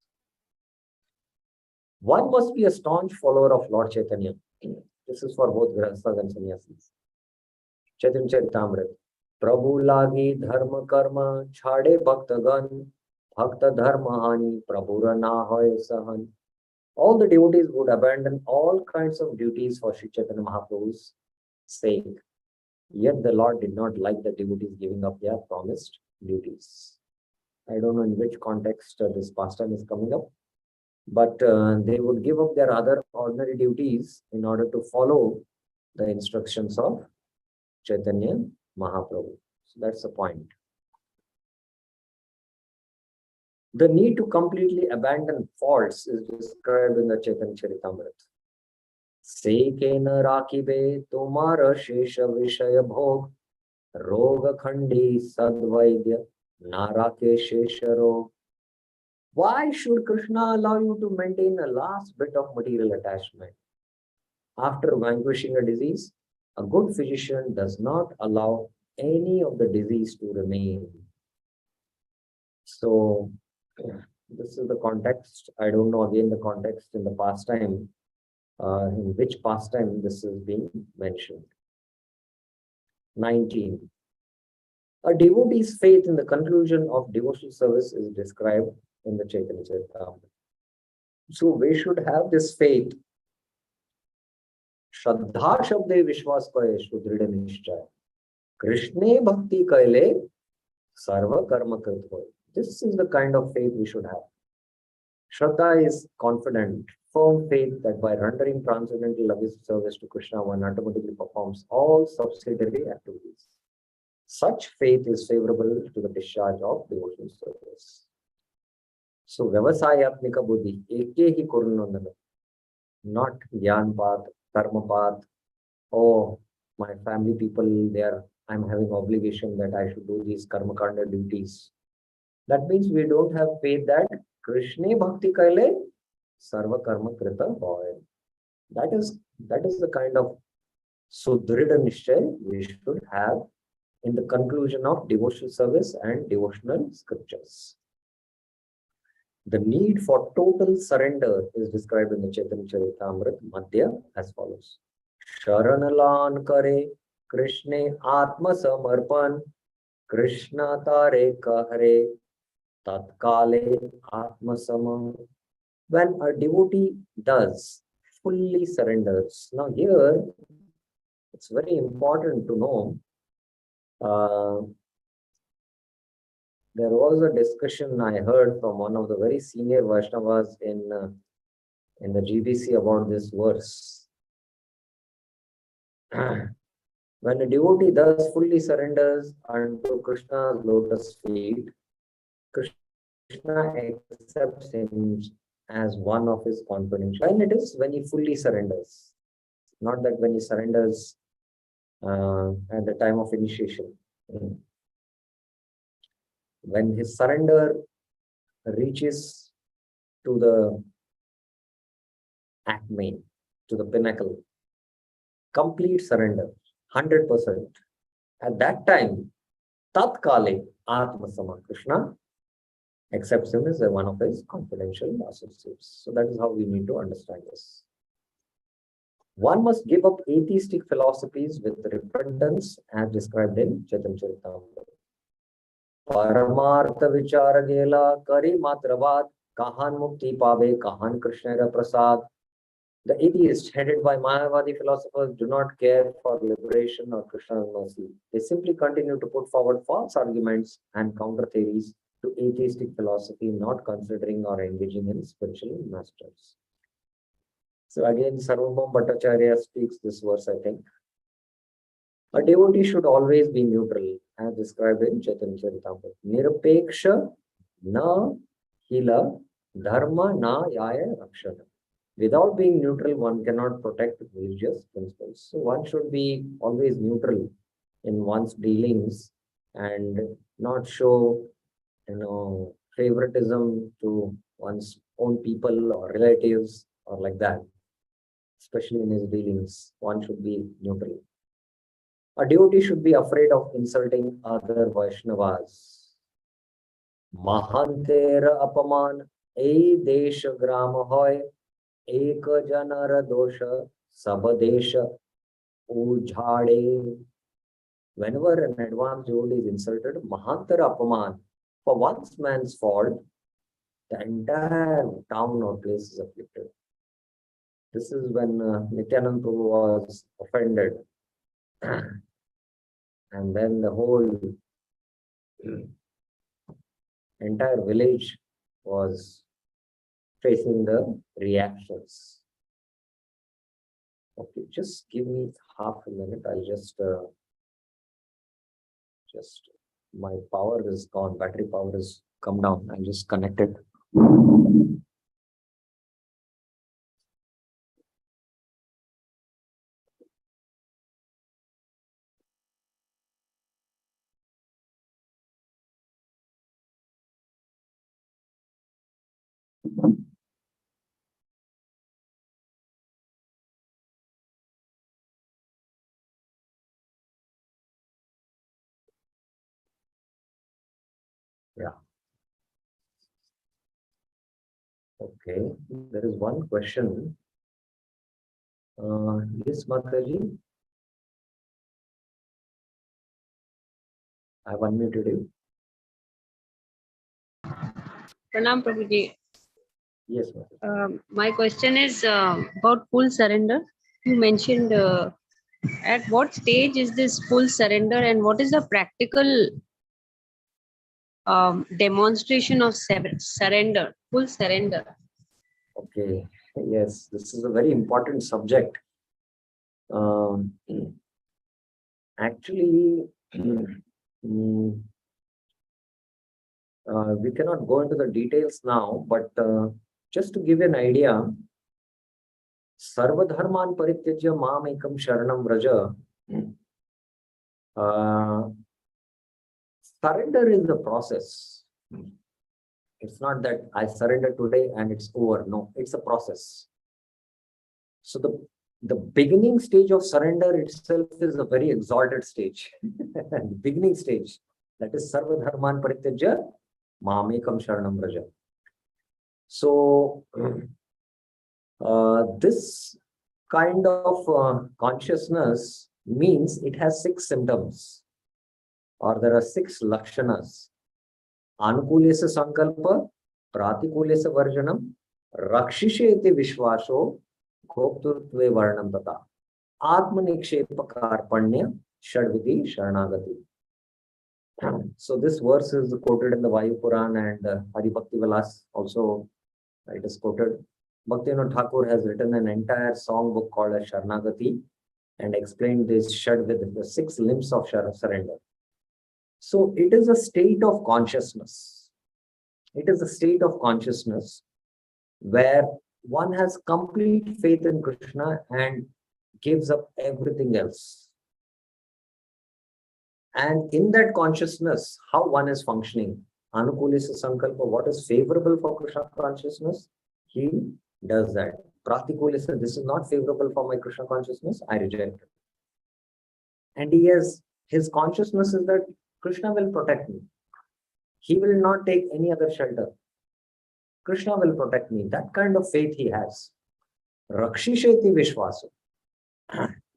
A: One must be a staunch follower of Lord Chaitanya. This is for both Grihasthas and Sannyasis. Chaitanya Charitamrita. Prabhu lagi dharma karma chhade bhaktagan bhakta dharma hani prabhura na hoy sahan. All the devotees would abandon all kinds of duties for Sri Chaitanya Mahaprabhu's sake. Yet the Lord did not like the devotees giving up their promised duties. I don't know in which context this pastime is coming up, but they would give up their other ordinary duties in order to follow the instructions of Chaitanya Mahaprabhu. So that's the point. The need to completely abandon faults is described in the Chaitanya Charitamrita. Sekena rakibe tomara shesha vishaya bhog roga khandi sadvaidya narake shesha rog. Why should Krishna allow you to maintain a last bit of material attachment? After vanquishing a disease, a good physician does not allow any of the disease to remain. So, this is the context. I don't know again the context in the pastime, in which pastime this is being mentioned. 19. A devotee's faith in the conclusion of devotional service is described in the Chaitanya Charitamrita. So we should have this faith. Shraddha shabde vishwas paye sudrida nishchay. Krishne bhakti kaile sarva karma krit hoy. This is the kind of faith we should have. Shraddha is confident, firm faith that by rendering transcendental loving service to Krishna, one automatically performs all subsidiary activities. Such faith is favorable to the discharge of devotional service. So, Vyavasayatmika buddhi, eke hi kurunandana, not Gyan path, Karma path. Oh, my family people, I'm having obligation that I should do these Karma Kanda duties. That means we don't have faith that Krishna Bhakti Kaile Sarva Karma Krita Hoy. That is the kind of Sudrida Nishay we should have in the conclusion of devotional service and devotional scriptures. The need for total surrender is described in the Chaitanya Charitamrita Madhya as follows. Sharanalan kare Krishna Atma Samarpan Krishna Tare Kahare Tatkale Atma Sama. When a devotee does fully surrenders. Now here, it's very important to know there was a discussion I heard from one of the very senior Vaishnavas in the GBC about this verse. When a devotee thus fully surrenders unto Krishna's lotus feet, Krishna accepts him as one of his confidential. And it is when he fully surrenders, not that when he surrenders at the time of initiation. When his surrender reaches to the acme, to the pinnacle, complete surrender, 100%. At that time, Tatkale Atma Sama, Krishna accepts him as one of his confidential associates. So that is how we need to understand this. One must give up atheistic philosophies with repentance as described in Chaitanya Charitamrita. Paramartha vichara gela kari matravad kahan mukti pave kahan Krishna prasad. The atheists headed by Mayavadi philosophers do not care for liberation or Krishna's mercy. They simply continue to put forward false arguments and counter theories to atheistic philosophy, not considering or engaging in spiritual masters. So again, Sarvabhauma Bhattacharya speaks this verse, I think. A devotee should always be neutral, as described in Chaitanya Charitamrita. Nirapeksha na hila dharma na yaya rakshana. Without being neutral, one cannot protect religious principles. So one should be always neutral in one's dealings and not show, favoritism to one's own people or relatives or like that. Especially in his dealings, one should be neutral. A devotee should be afraid of insulting other Vaishnavas. Mahantera apaman ei desha grama hoy eka janara dosha sabadesha ujhade. Whenever an advanced devotee is insulted, Mahantera apaman, for one man's fault, the entire town or place is afflicted. This is when Nityananda Prabhu was offended And then the whole entire village was facing the reactions. Okay, just give me half a minute. I'll just my power is gone. Battery power has come down. I'll just connect it. Yeah. Okay. There is one question. Yes, Mataji. I've unmuted you.
C: Pranam Prabhuji.
A: Yes, Mataji.
C: My question is about full surrender. You mentioned at what stage is this full surrender, and what is the practical demonstration of surrender, full surrender?
A: Okay. Yes, this is a very important subject. Actually, we cannot go into the details now, but just to give you an idea, Sarva Dharman Parityajya Mam Ekam Sharanam Vraja. Surrender is the process. It's not that I surrender today and it's over. No, it's a process. So the beginning stage of surrender itself is a very exalted stage. The beginning stage, that is Sarva Dharman Parityajya Mam Ekam Sharanam Vraja. So this kind of consciousness means it has 6 symptoms, or there are 6 lakshanas. Anukulesa sankalpa, pratikulesa varjanam, rakshisheti vishvaso, gopturtve varnam tata, atmanikshepa karpanya, shadvidi sharanagati. So this verse is quoted in the Vayu Puran, and Hari Bhakti Vilas also it is quoted. Bhaktivinoda Thakur has written an entire songbook called as Sharanagati and explained this shad with the 6 limbs of surrender. So it is a state of consciousness. It is a state of consciousness where one has complete faith in Krishna and gives up everything else. And in that consciousness, how one is functioning, Anukulesa Sankalpa, what is favorable for Krishna consciousness, he does that. Pratikulesa, this is not favorable for my Krishna consciousness, I reject it. And he has, his consciousness is that Krishna will protect me. He will not take any other shelter. Krishna will protect me. That kind of faith he has. Rakshisheti Vishwaso.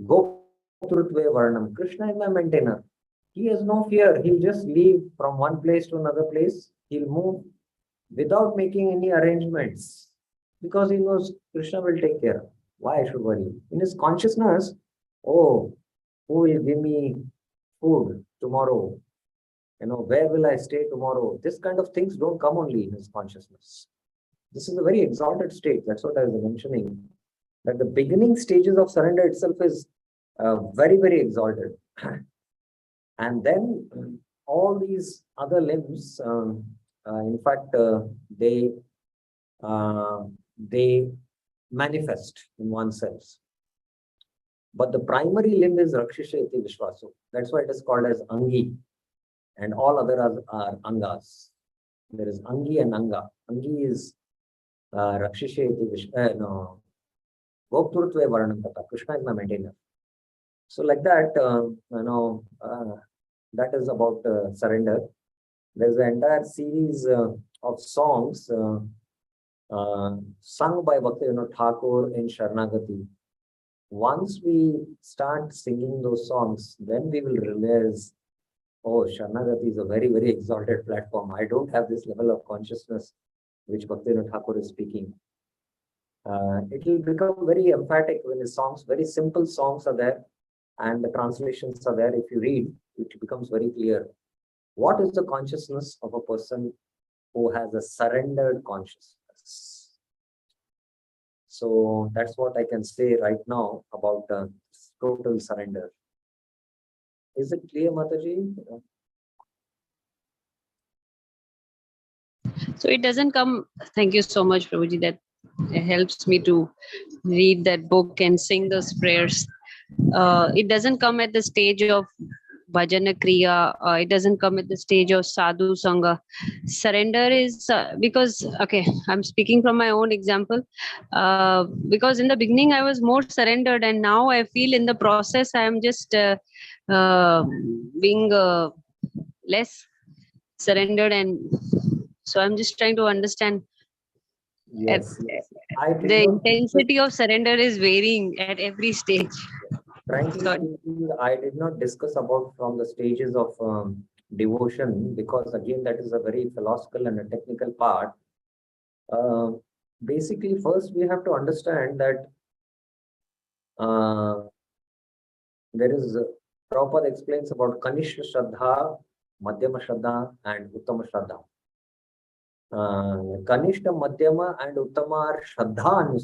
A: Go Trutve Varnam. Krishna is my maintainer. He has no fear. He'll just leave from one place to another place. He'll move without making any arrangements because he knows Krishna will take care. Why I should worry? In his consciousness, oh, who will give me food tomorrow? Where will I stay tomorrow? This kind of things don't come only in his consciousness. This is a very exalted state. That's what I was mentioning. That the beginning stages of surrender itself is very, very exalted. And then all these other limbs, in fact, they manifest in oneself. But the primary limb is Rakshisheti Vishwaso. That's why it is called as Angi. And all other are Angas. There is Angi and Anga. Angi is Rakshisheti Vishwaso. Gopturtve Varnam Tata. Krishna is my maintainer. So like that, that is about surrender. There's an entire series of songs sung by Bhaktivinoda Thakur in Sharanagati. Once we start singing those songs, then we will realize, oh, Sharanagati is a very, very exalted platform. I don't have this level of consciousness which Bhaktivinoda Thakur is speaking. It will become very emphatic when the songs, very simple songs are there. and the translations are there. If you read, it becomes very clear. What is the consciousness of a person who has a surrendered consciousness? So that's what I can say right now about total surrender. Is it clear, Mataji?
C: So it doesn't come. Thank you so much, Prabhuji. That helps me to read that book and sing those prayers. It doesn't come at the stage of bhajana kriya. It doesn't come at the stage of sadhu sangha. Surrender is because, okay, I'm speaking from my own example. Because in the beginning I was more surrendered, and now I feel in the process I am just being less surrendered, and so I'm just trying to understand.
A: Yes, yes. I did
C: The
A: not
C: intensity of surrender is varying at every stage.
A: frankly
C: Sorry.
A: speaking, I did not discuss about from the stages of devotion, because again, that is a very philosophical and a technical part. Basically, first we have to understand that there is, Prabhupada explains about Kanishta Shraddha, Madhyama Shraddha, and Uttama Shraddha. Kanishta, Madhyama, and Uttama are Shraddha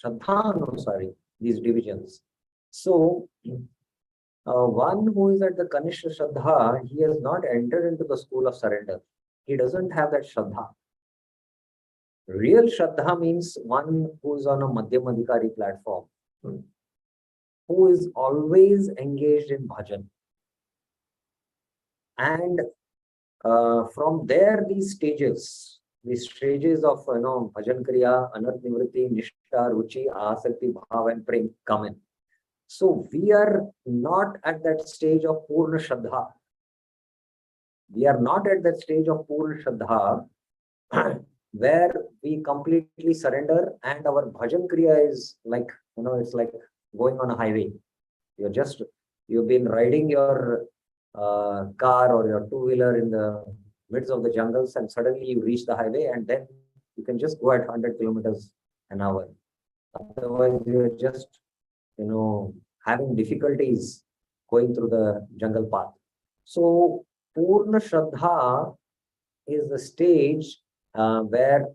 A: Anusari, these divisions. So, one who is at the Kanishta Shraddha, he has not entered into the school of surrender. He doesn't have that Shraddha. Real Shraddha means one who is on a Madhyamadhikari platform, who is always engaged in bhajan. And from there, these stages of bhajan kriya, anarth nivritti, nishtha, ruchi, asakti, bhav, and prem come in. So we are not at that stage of purna shraddha. We are not at that stage of purna shraddha where we completely surrender, and our bhajan kriya is like, it's like going on a highway. You've been riding your car or your two-wheeler in the midst of the jungles, and suddenly you reach the highway, and then you can just go at 100 kilometers an hour. Otherwise, you're just, having difficulties going through the jungle path. So, Purna Shraddha is the stage where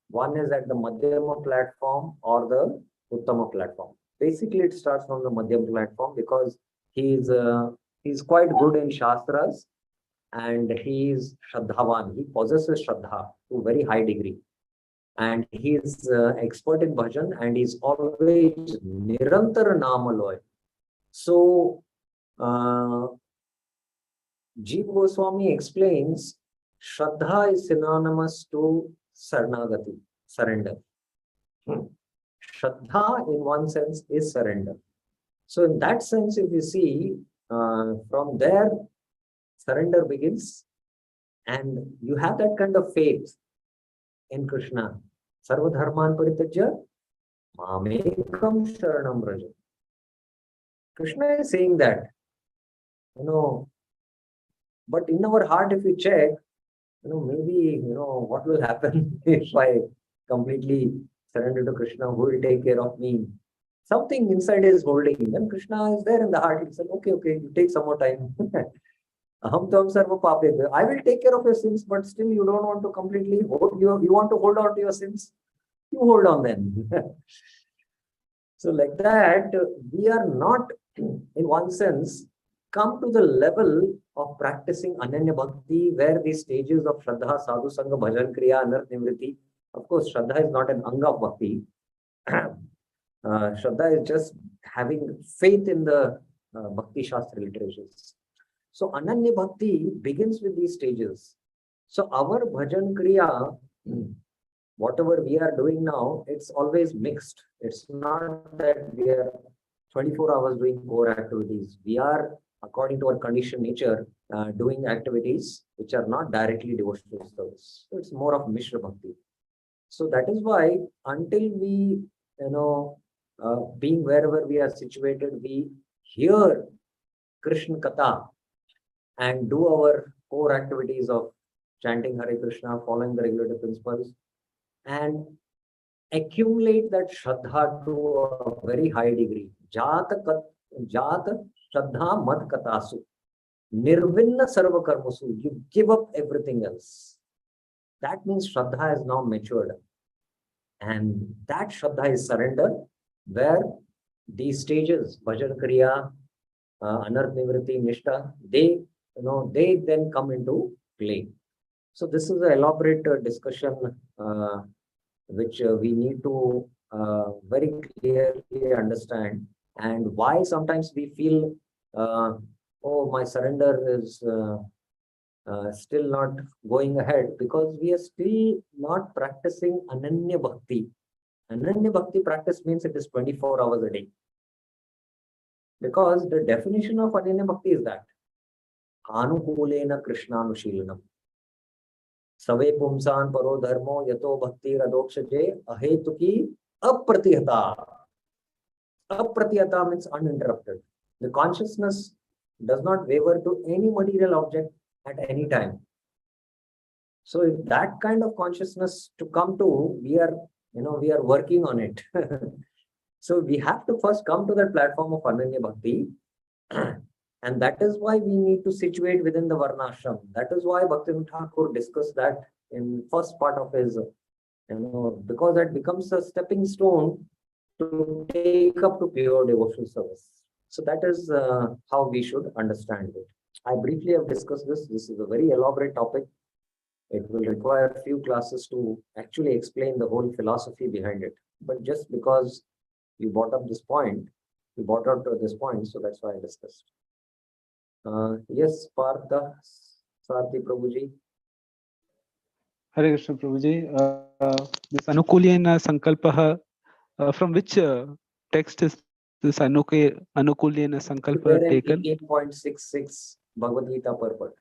A: one is at the Madhyama platform or the Uttama platform. Basically, it starts from the Madhyama platform because he's quite good in Shastras, and he is Shraddhavan. He possesses Shraddha to a very high degree. And he is expert in bhajan, and he's always Nirantar Namaloy. So, Jeev Goswami explains Shraddha is synonymous to Saranagati, surrender. Shraddha, in one sense, is surrender. So, in that sense, if you see, from there, surrender begins, and you have that kind of faith in Krishna. Sarva dharman parityajya mamekam sharanam vraja. Krishna is saying that, but in our heart, if we check, maybe, what will happen if I completely surrender to Krishna? Who will take care of me? Something inside is holding. Then Krishna is there in the heart. He said, okay, you take some more time. I will take care of your sins, but still you don't want to completely hold, you want to hold on to your sins. You hold on then. So like that, we are not, in one sense, come to the level of practicing Ananya Bhakti, where the stages of Shraddha, Sadhu Sangha, Bhajan Kriya, Anarth Nivritti. Of course, Shraddha is not an Anga of Bhakti. Shraddha is just having faith in the Bhakti Shastra literatures. So Ananya Bhakti begins with these stages. So our Bhajan Kriya, whatever we are doing now, it's always mixed. It's not that we are 24 hours doing core activities. We are, according to our conditioned nature, doing activities which are not directly devotional service. So it's more of Mishra Bhakti. So that is why until we, being wherever we are situated, we hear Krishna Katha and do our core activities of chanting Hare Krishna, following the regulative principles, and accumulate that Shraddha to a very high degree. Jata Jata Shraddha Mat Katasu. Nirvinna Sarva Karmasu. You give up everything else. That means Shraddha has now matured. And that Shraddha is surrender, where these stages, Bhajan Kriya, Anarth Nivritti, Nishta, they then come into play. So this is an elaborate discussion which we need to very clearly understand, and why sometimes we feel, oh, my surrender is still not going ahead, because we are still not practicing Ananya Bhakti. Ananya Bhakti practice means it is 24 hours a day. Because the definition of Ananya Bhakti is that Anukulena Krishnanushilanam. Save Pumsan Paro Dharmo Yato Bhakti Radokshaje Ahetuki Apratihata. Apratihata means uninterrupted. The consciousness does not waver to any material object at any time. So if that kind of consciousness to come to, we are working on it. So we have to first come to that platform of Ananya Bhakti. And that is why we need to situate within the Varnashram. That is why Bhaktivinoda Thakur discussed that in first part of his, because that becomes a stepping stone to take up to pure devotional service. So that is how we should understand it. I briefly have discussed this. This is a very elaborate topic. It will require a few classes to actually explain the whole philosophy behind it. But just because you brought up this point, so that's why I discussed. Yes, Partha, Sarthi Prabhuji.
B: Hare Krishna Prabhuji. This Anukulyena Sankalpaha, from which text is this Anukulyena Sankalpa taken?
A: 18.66 Bhagavad Gita purport.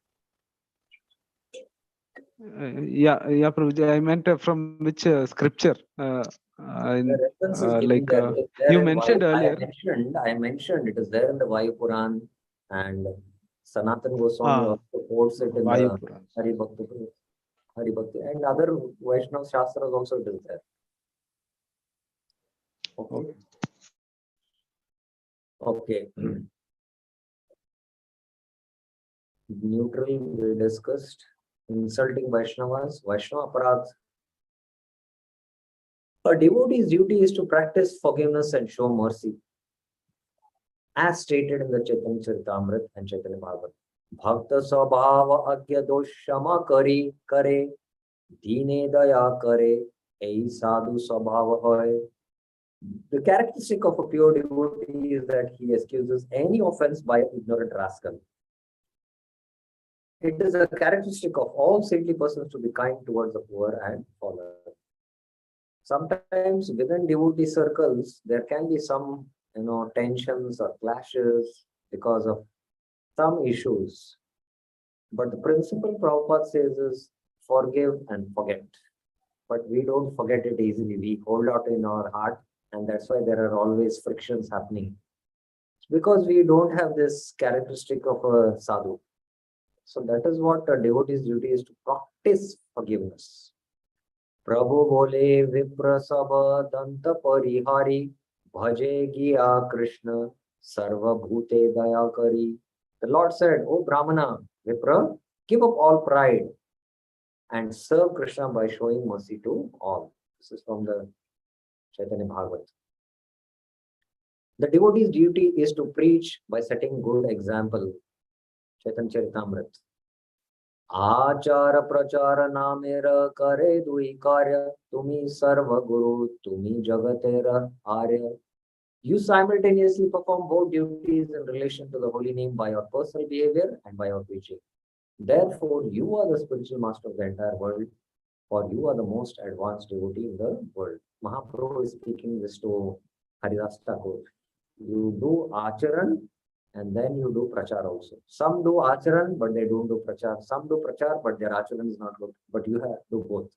B: Yeah, Prabhuji. I meant from which scripture?
A: The reference is given
B: like
A: there.
B: you mentioned earlier.
A: I mentioned it is there in the Vayu Puran, and Sanatana Goswami also quotes it in the Hari Bhakti, and other Vaishnava Shastras also it is there. Okay. Neutral we discussed. Insulting Vaishnavas, Vaishnava Aparadh. A devotee's duty is to practice forgiveness and show mercy, as stated in the Chaitanya Charitamrita and Chaitanya Bhagavat. Bhakta Sabhava Agya Doshama Kare Kare Dine Daya Kare Ei Sadhu Sabhava Hoy. The characteristic of a pure devotee is that he excuses any offense by an ignorant rascal. It is a characteristic of all saintly persons to be kind towards the poor and fallen. Sometimes within devotee circles, there can be some tensions or clashes because of some issues. But the principle Prabhupada says is forgive and forget. But we don't forget it easily. We hold out in our heart, and that's why there are always frictions happening. Because we don't have this characteristic of a sadhu. So that is what a devotee's duty is, to practice forgiveness. Prabhu bole vipra sabha danta parihari bhaje giya Krishna sarva bhute daya kari. The Lord said, "O Brahmana, Vipra, give up all pride and serve Krishna by showing mercy to all." This is from the Chaitanya Bhagavat. The devotee's duty is to preach by setting good example. Chaitanya Charitamrita. Achara prachara namera kare dui karya tumi sarva guru tumi jagatera arya. You simultaneously perform both duties in relation to the holy name by your personal behavior and by your preaching. Therefore, you are the spiritual master of the entire world, for you are the most advanced devotee in the world. Mahaprabhu is speaking this to Haridas Thakur. You do acharan and then you do prachar also. Some do acharan, but they don't do prachar. Some do prachar, but their acharan is not good. But you have to do both.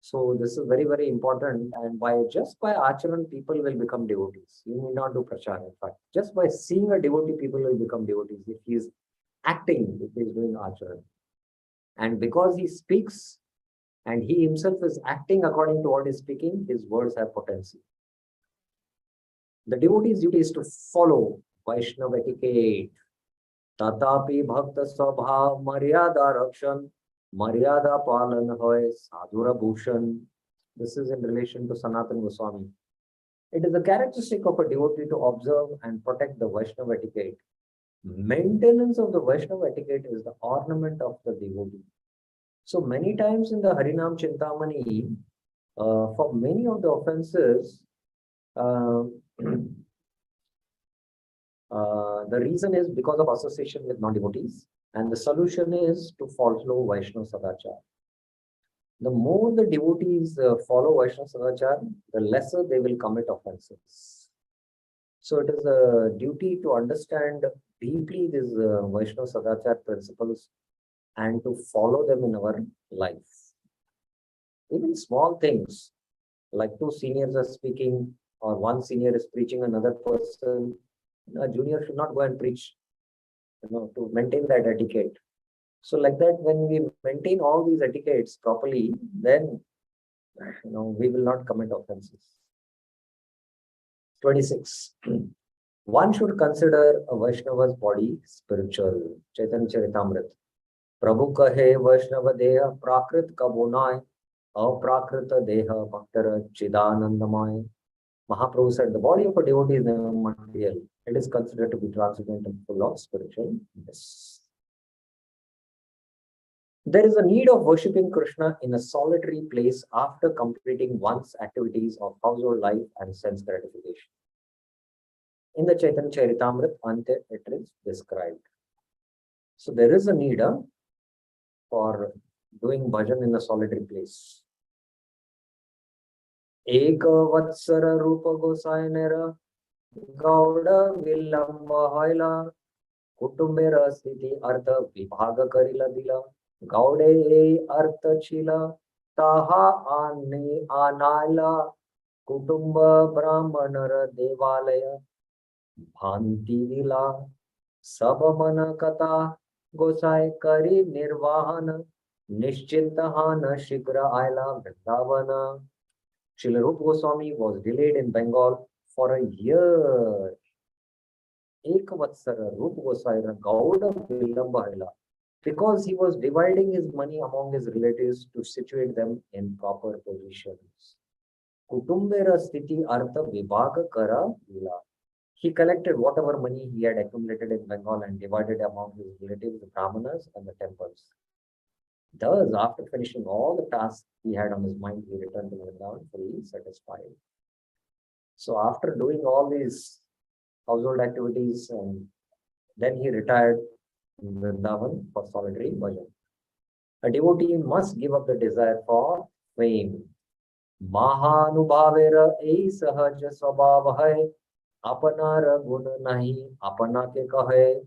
A: So this is very, very important. And just by acharan, people will become devotees. You need not do prachar. In fact, just by seeing a devotee, people will become devotees. If he is acting, if he is doing acharan. And because he speaks and he himself is acting according to what he is speaking, his words have potency. The devotee's duty is to follow Vaishnava etiquette. Tatapi bhakta swabhav maryada rakshan, maryada palan hoy sadhura bhushan. This is in relation to Sanatana Goswami. It is a characteristic of a devotee to observe and protect the Vaishnava etiquette. Maintenance of the Vaishnava etiquette is the ornament of the devotee. So many times in the Harinam Chintamani, for many of the offenses, the reason is because of association with non-devotees, and the solution is to follow Vaishnava Sadachar. The more the devotees follow Vaishnava Sadachar, the lesser they will commit offenses. So it is a duty to understand deeply these Vaishnava Sadachar principles and to follow them in our life. Even small things, like two seniors are speaking, or one senior is preaching another person, a junior should not go and preach, to maintain that etiquette. So like that, when we maintain all these etiquettes properly, then, we will not commit offenses. 26. One should consider a Vaishnava's body spiritual. Chaitanya Charitamrita. Prabhu kahe Vaishnava deha prakrit kabonai, aprakrita deha bhaktara chidanandamai. Mahaprabhu said the body of a devotee is never material. It is considered to be transcendental and full of spiritual bliss. There is a need of worshipping Krishna in a solitary place after completing one's activities of household life and sense gratification. In the Chaitanya Charitamrita, Ante, it is described. So there is a need for doing bhajan in a solitary place. Eka Vatsara Rupa Gosainera Gauda Villamba Haila Kutumbera Sthiti Artha Vibhaga Karila Dila Gaude Artha Chila Taha Ani Anala Kutumba Brahmanara Devalaya Bhanti Vila Sabamana Kata Gosai Kari Nirvahana Nishchintahana Shikra Aila Vrindavana. Srila Rupa Goswami was delayed in Bengal for a year. Ekavatsara Rupa Goswami Gauda Vilambahila, because he was dividing his money among his relatives to situate them in proper positions. Kutumbera Sthiti Artha Vibhaga Kara Vila. He collected whatever money he had accumulated in Bengal and divided among his relatives, the Brahmanas and the temples. Thus, after finishing all the tasks he had on his mind, he returned to Vrindavan fully satisfied. So after doing all these household activities, and then he retired in Vrindavan for solitary bhajan. A devotee must give up the desire for fame. Mahanubhavera ei sahaj swabhav hai, apanara guna nahi apana ke kahe.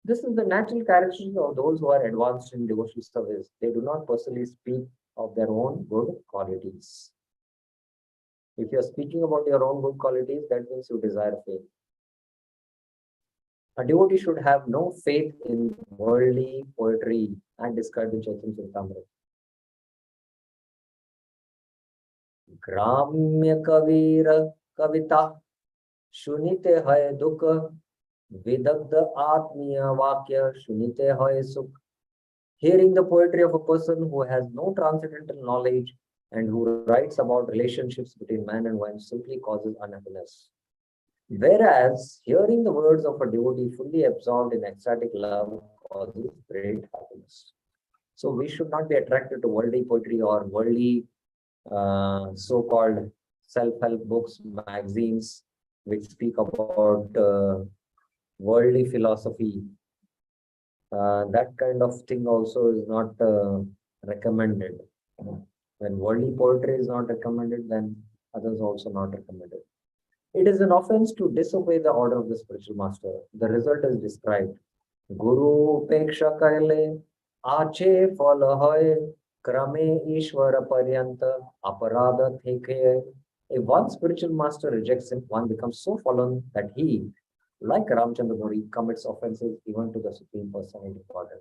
A: This is the natural characteristic of those who are advanced in devotional service. They do not personally speak of their own good qualities. If you are speaking about your own good qualities, that means you desire fame. A devotee should have no faith in worldly poetry and described in Chaitanya Charitamrita. Gramya kavira kavita shunite hai dukha vidagda atmiya vakya shunite hai sukh. Hearing the poetry of a person who has no transcendental knowledge and who writes about relationships between man and wife simply causes unhappiness. Whereas hearing the words of a devotee fully absorbed in ecstatic love causes great happiness. So we should not be attracted to worldly poetry or worldly so-called self-help books, magazines, which speak about worldly philosophy. That kind of thing also is not recommended. When worldly poetry is not recommended, then others also not recommended. It is an offense to disobey the order of the spiritual master. The result is described. Guru peksha kaile ache phala hoy krame ishvara paryanta aparadha theke. If one spiritual master rejects him, one becomes so fallen that he, like Ramchandra Puri, commits offenses even to the Supreme Personality of Godhead.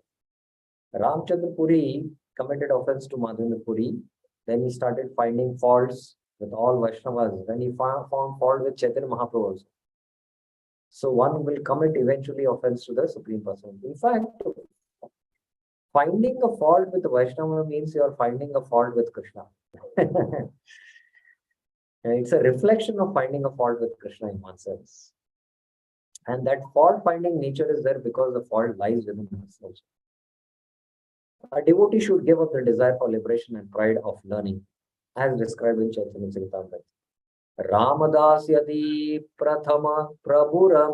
A: Ramchandra Puri committed offense to Madhavendra Puri. Then he started finding faults with all Vaishnavas. Then he found fault with Chaitanya Mahaprabhu also. So one will commit eventually offense to the Supreme Personality. In fact, finding a fault with the Vaishnava means you are finding a fault with Krishna. It's a reflection of finding a fault with Krishna in one sense. And that fault finding nature is there because the fault lies within us. A devotee should give up the desire for liberation and pride of learning, as described in Chaitanya Charitamrita. Ramadas yadi prathama prabhura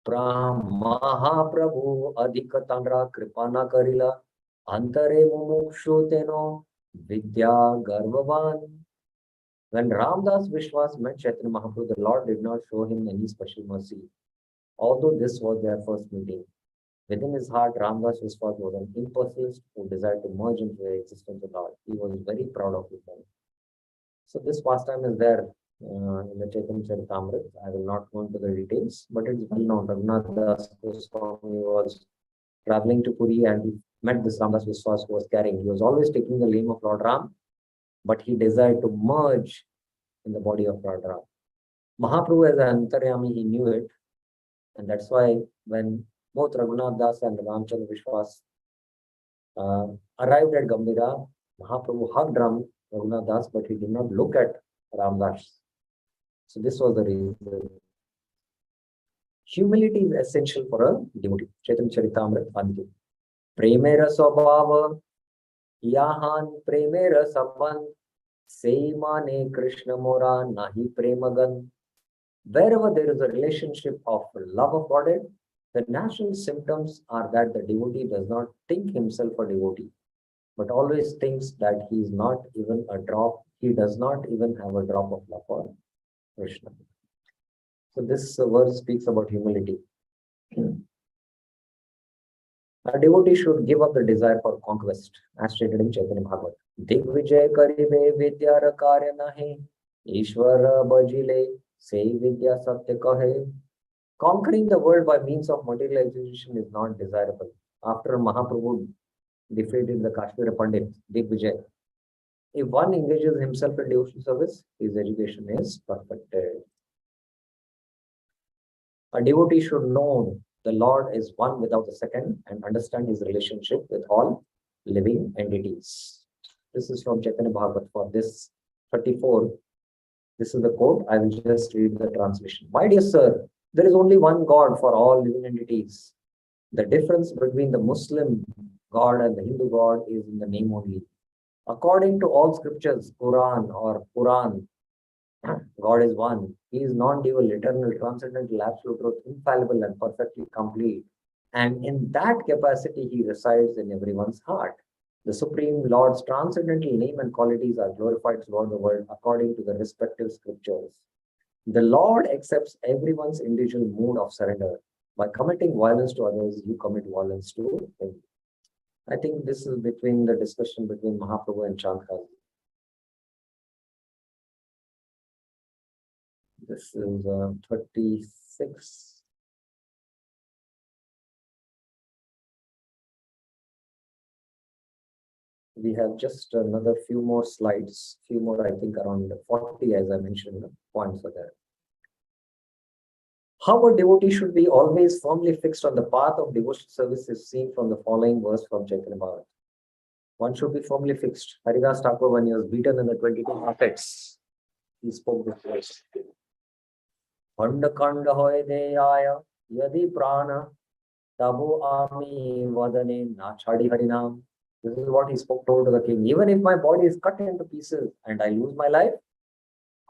A: Mahaprabhu adhikatanra kripana karila antare mumukshu teno vidya garvavan. When Ramdas Vishwas met Chaitanya Mahaprabhu, the Lord did not show him any special mercy, although this was their first meeting. Within his heart, Ramdas Vishwas was an impersonalist who desired to merge into the existence of God. He was very proud of his life. So this pastime is there in the Chaitanya Charitamrita. I will not go into the details, but it's well known. Raghunath Das Goswami was traveling to Puri and he met this Ramdas Vishwas who was carrying. He was always taking the name of Lord Ram, but he desired to merge in the body of Lord Ram. Mahaprabhu as an Antaryami, he knew it. And that's why when both Raghunath Das and Ramchandra Vishwas arrived at Gambhira, Mahaprabhu hugged Raghunath Das, but he did not look at Ramdas. So this was the reason. Humility is essential for a devotee. Chaitanya Charitamrita Anju. Premera Swabhava Yahan Premera Sambandh Seimane Krishna Mora Nahi Premagan. Wherever there is a relationship of love of Godhead, the natural symptoms are that the devotee does not think himself a devotee, but always thinks that he is not even a drop, he does not even have a drop of love for Krishna. So this verse speaks about humility. A devotee should give up the desire for conquest, as stated in Chaitanya Bhagavat. Digvijay karibe vidyara karya nahe, Ishvara bajile, say vidya satya kahe. Conquering the world by means of materialization is not desirable. After Mahaprabhu defeated the Kashmir Pandit, Digvijay, if one engages himself in devotional service, his education is perfected. A devotee should know the Lord is one without the second and understand his relationship with all living entities. This is from Chaitanya Bhagavat for this 34. This is the quote. I will just read the translation. My dear sir, there is only one God for all living entities. The difference between the Muslim God and the Hindu God is in the name only. According to all scriptures, Quran or Puran, God is one. He is non-dual, eternal, transcendental, absolute truth, infallible and perfectly complete. And in that capacity, he resides in everyone's heart. The Supreme Lord's transcendental name and qualities are glorified throughout the world according to the respective scriptures. The Lord accepts everyone's individual mood of surrender. By committing violence to others, you commit violence to him. I think this is between the discussion between Mahaprabhu and Chandra. This is 36. We have just another few more slides, few more, I think around 40, as I mentioned, the points are there. How a devotee should be always firmly fixed on the path of devotional service is seen from the following verse from Chaitanya Bhagavat. One should be firmly fixed. Haridas Thakur, when he was beaten in the 22 markets, he spoke this verse. Kanda hoye deyaya yadi prana tabu ami vadane na chadi harinam. This is what he told to the king. Even if my body is cut into pieces and I lose my life,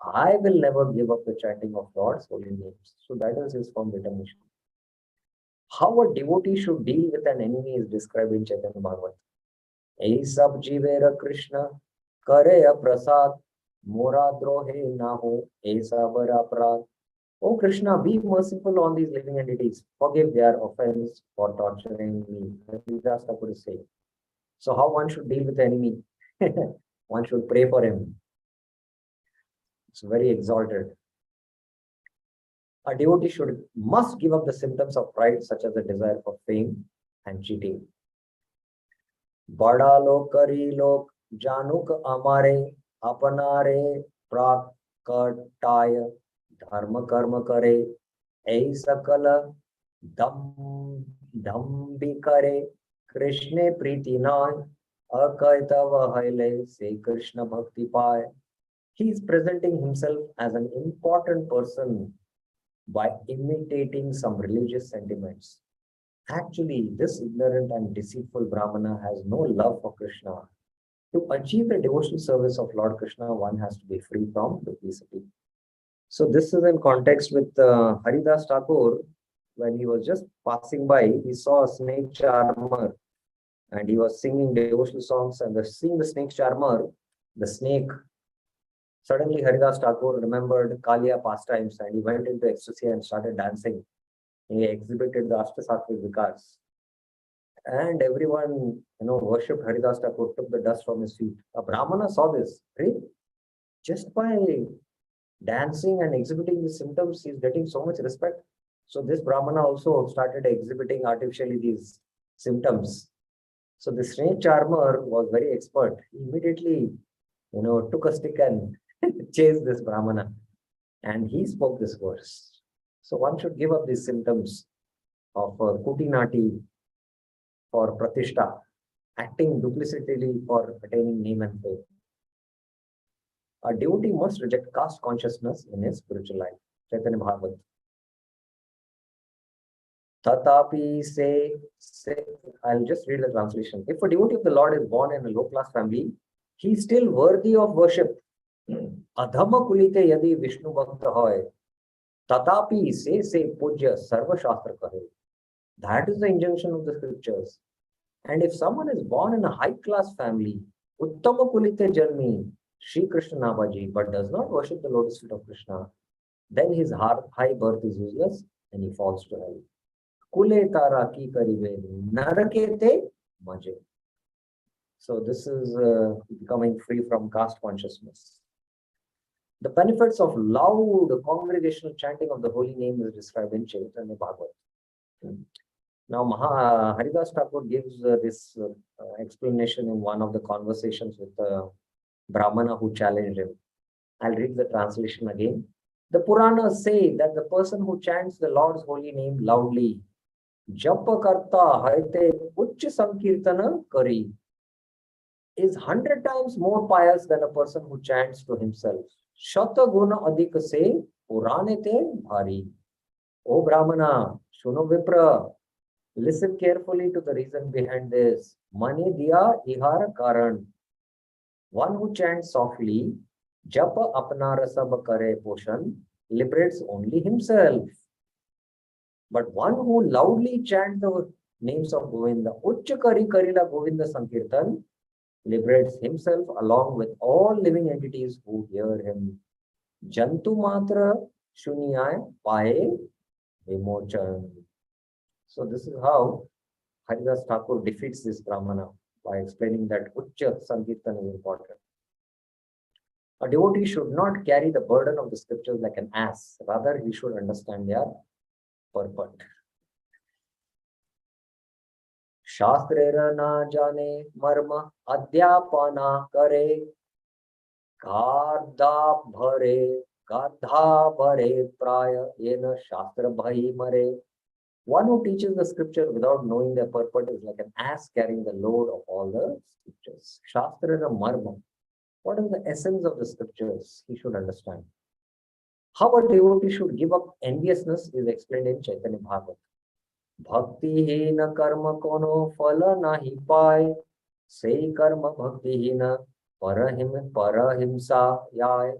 A: I will never give up the chanting of God's holy names. So that is his firm determination. How a devotee should deal with an enemy is described in Chaitanya Bhagavat. Ei sab jivera Krishna kareya prasad mora drohe naho esa bara prad. Oh Krishna, be merciful on these living entities. Forgive their offense for torturing me. Haridas Thakur is saying. So how one should deal with the enemy? One should pray for him. It's very exalted. A devotee must give up the symptoms of pride, such as the desire for fame and cheating. Bada lok kari lok januk amare apanare prakataya dharma karma kare, ei sakala dham bhi kare, Krishna priti noy, akaitava haile, say Krishna bhakti paye. He is presenting himself as an important person by imitating some religious sentiments. Actually, this ignorant and deceitful Brahmana has no love for Krishna. To achieve the devotional service of Lord Krishna, one has to be free from duplicity. So this is in context with Haridas Thakur. When he was just passing by, he saw a snake charmer and he was singing devotional songs, and seeing the snake charmer, the snake, suddenly Haridas Thakur remembered Kaliya pastimes and he went into ecstasy and started dancing. He exhibited the Ashtasattvic Vikas. And everyone, worshipped Haridas Thakur, took the dust from his feet. A Brahmana saw this. Right? Just by dancing and exhibiting the symptoms, he's getting so much respect. So this Brahmana also started exhibiting artificially these symptoms. So the snake charmer was very expert. He immediately, took a stick and chased this Brahmana. And he spoke this verse. So one should give up these symptoms of Kutinati for Pratishta, acting duplicitously for attaining name and fame. A devotee must reject caste consciousness in his spiritual life. Chaitanya Bhagavat. Tatapi say, I'll just read the translation. If a devotee of the Lord is born in a low-class family, he is still worthy of worship. Adhama kulite yadi Vishnu bhakta hoy, tatapi say pujya sarva shastra kahe. That is the injunction of the scriptures. And if someone is born in a high-class family, uttama kulite janmi, Shri Krishna Nabaji, but does not worship the lotus feet of Krishna, then his high birth is useless and he falls to hell. Kule tara ki karive narakete maje. So this is becoming free from caste consciousness. The benefits of loud congregational chanting of the holy name is described in Chaitanya Bhagavat. Now Haridas Thakur gives this explanation in one of the conversations with the Brahmana who challenged him. I'll read the translation again. The Puranas say that the person who chants the Lord's holy name loudly, Japa karta haite uch sankirtana kari, is 100 times more pious than a person who chants to himself. Shata guna adhika se puranete bhari. O Brahmana, Shuno Vipra, listen carefully to the reason behind this. Mani diya ihara karan. One who chants softly, Japa apna rasab kare poshan, liberates only himself. But one who loudly chants the names of Govinda, Ucha Kari Karila Govinda Sankirtan, liberates himself along with all living entities who hear him. Jantu Matra Shunyaya Pae Vimochan. So this is how Haridas Thakur defeats this Brahmana by explaining that Ucha Sankirtan is important. A devotee should not carry the burden of the scriptures like an ass. Rather, he should understand their purport. Shastrera na jane marma adhyapana kare gadha bhare praya yena shastra bhai mare. One who teaches the scripture without knowing their purport is like an ass carrying the load of all the scriptures. Shastrera marma. What is the essence of the scriptures? He should understand. How a devotee should give up enviousness is explained in Chaitanya Bhagavat. Bhakti hina karma kono phala nahi pai, sei karma bhakti hina parahimsa yai.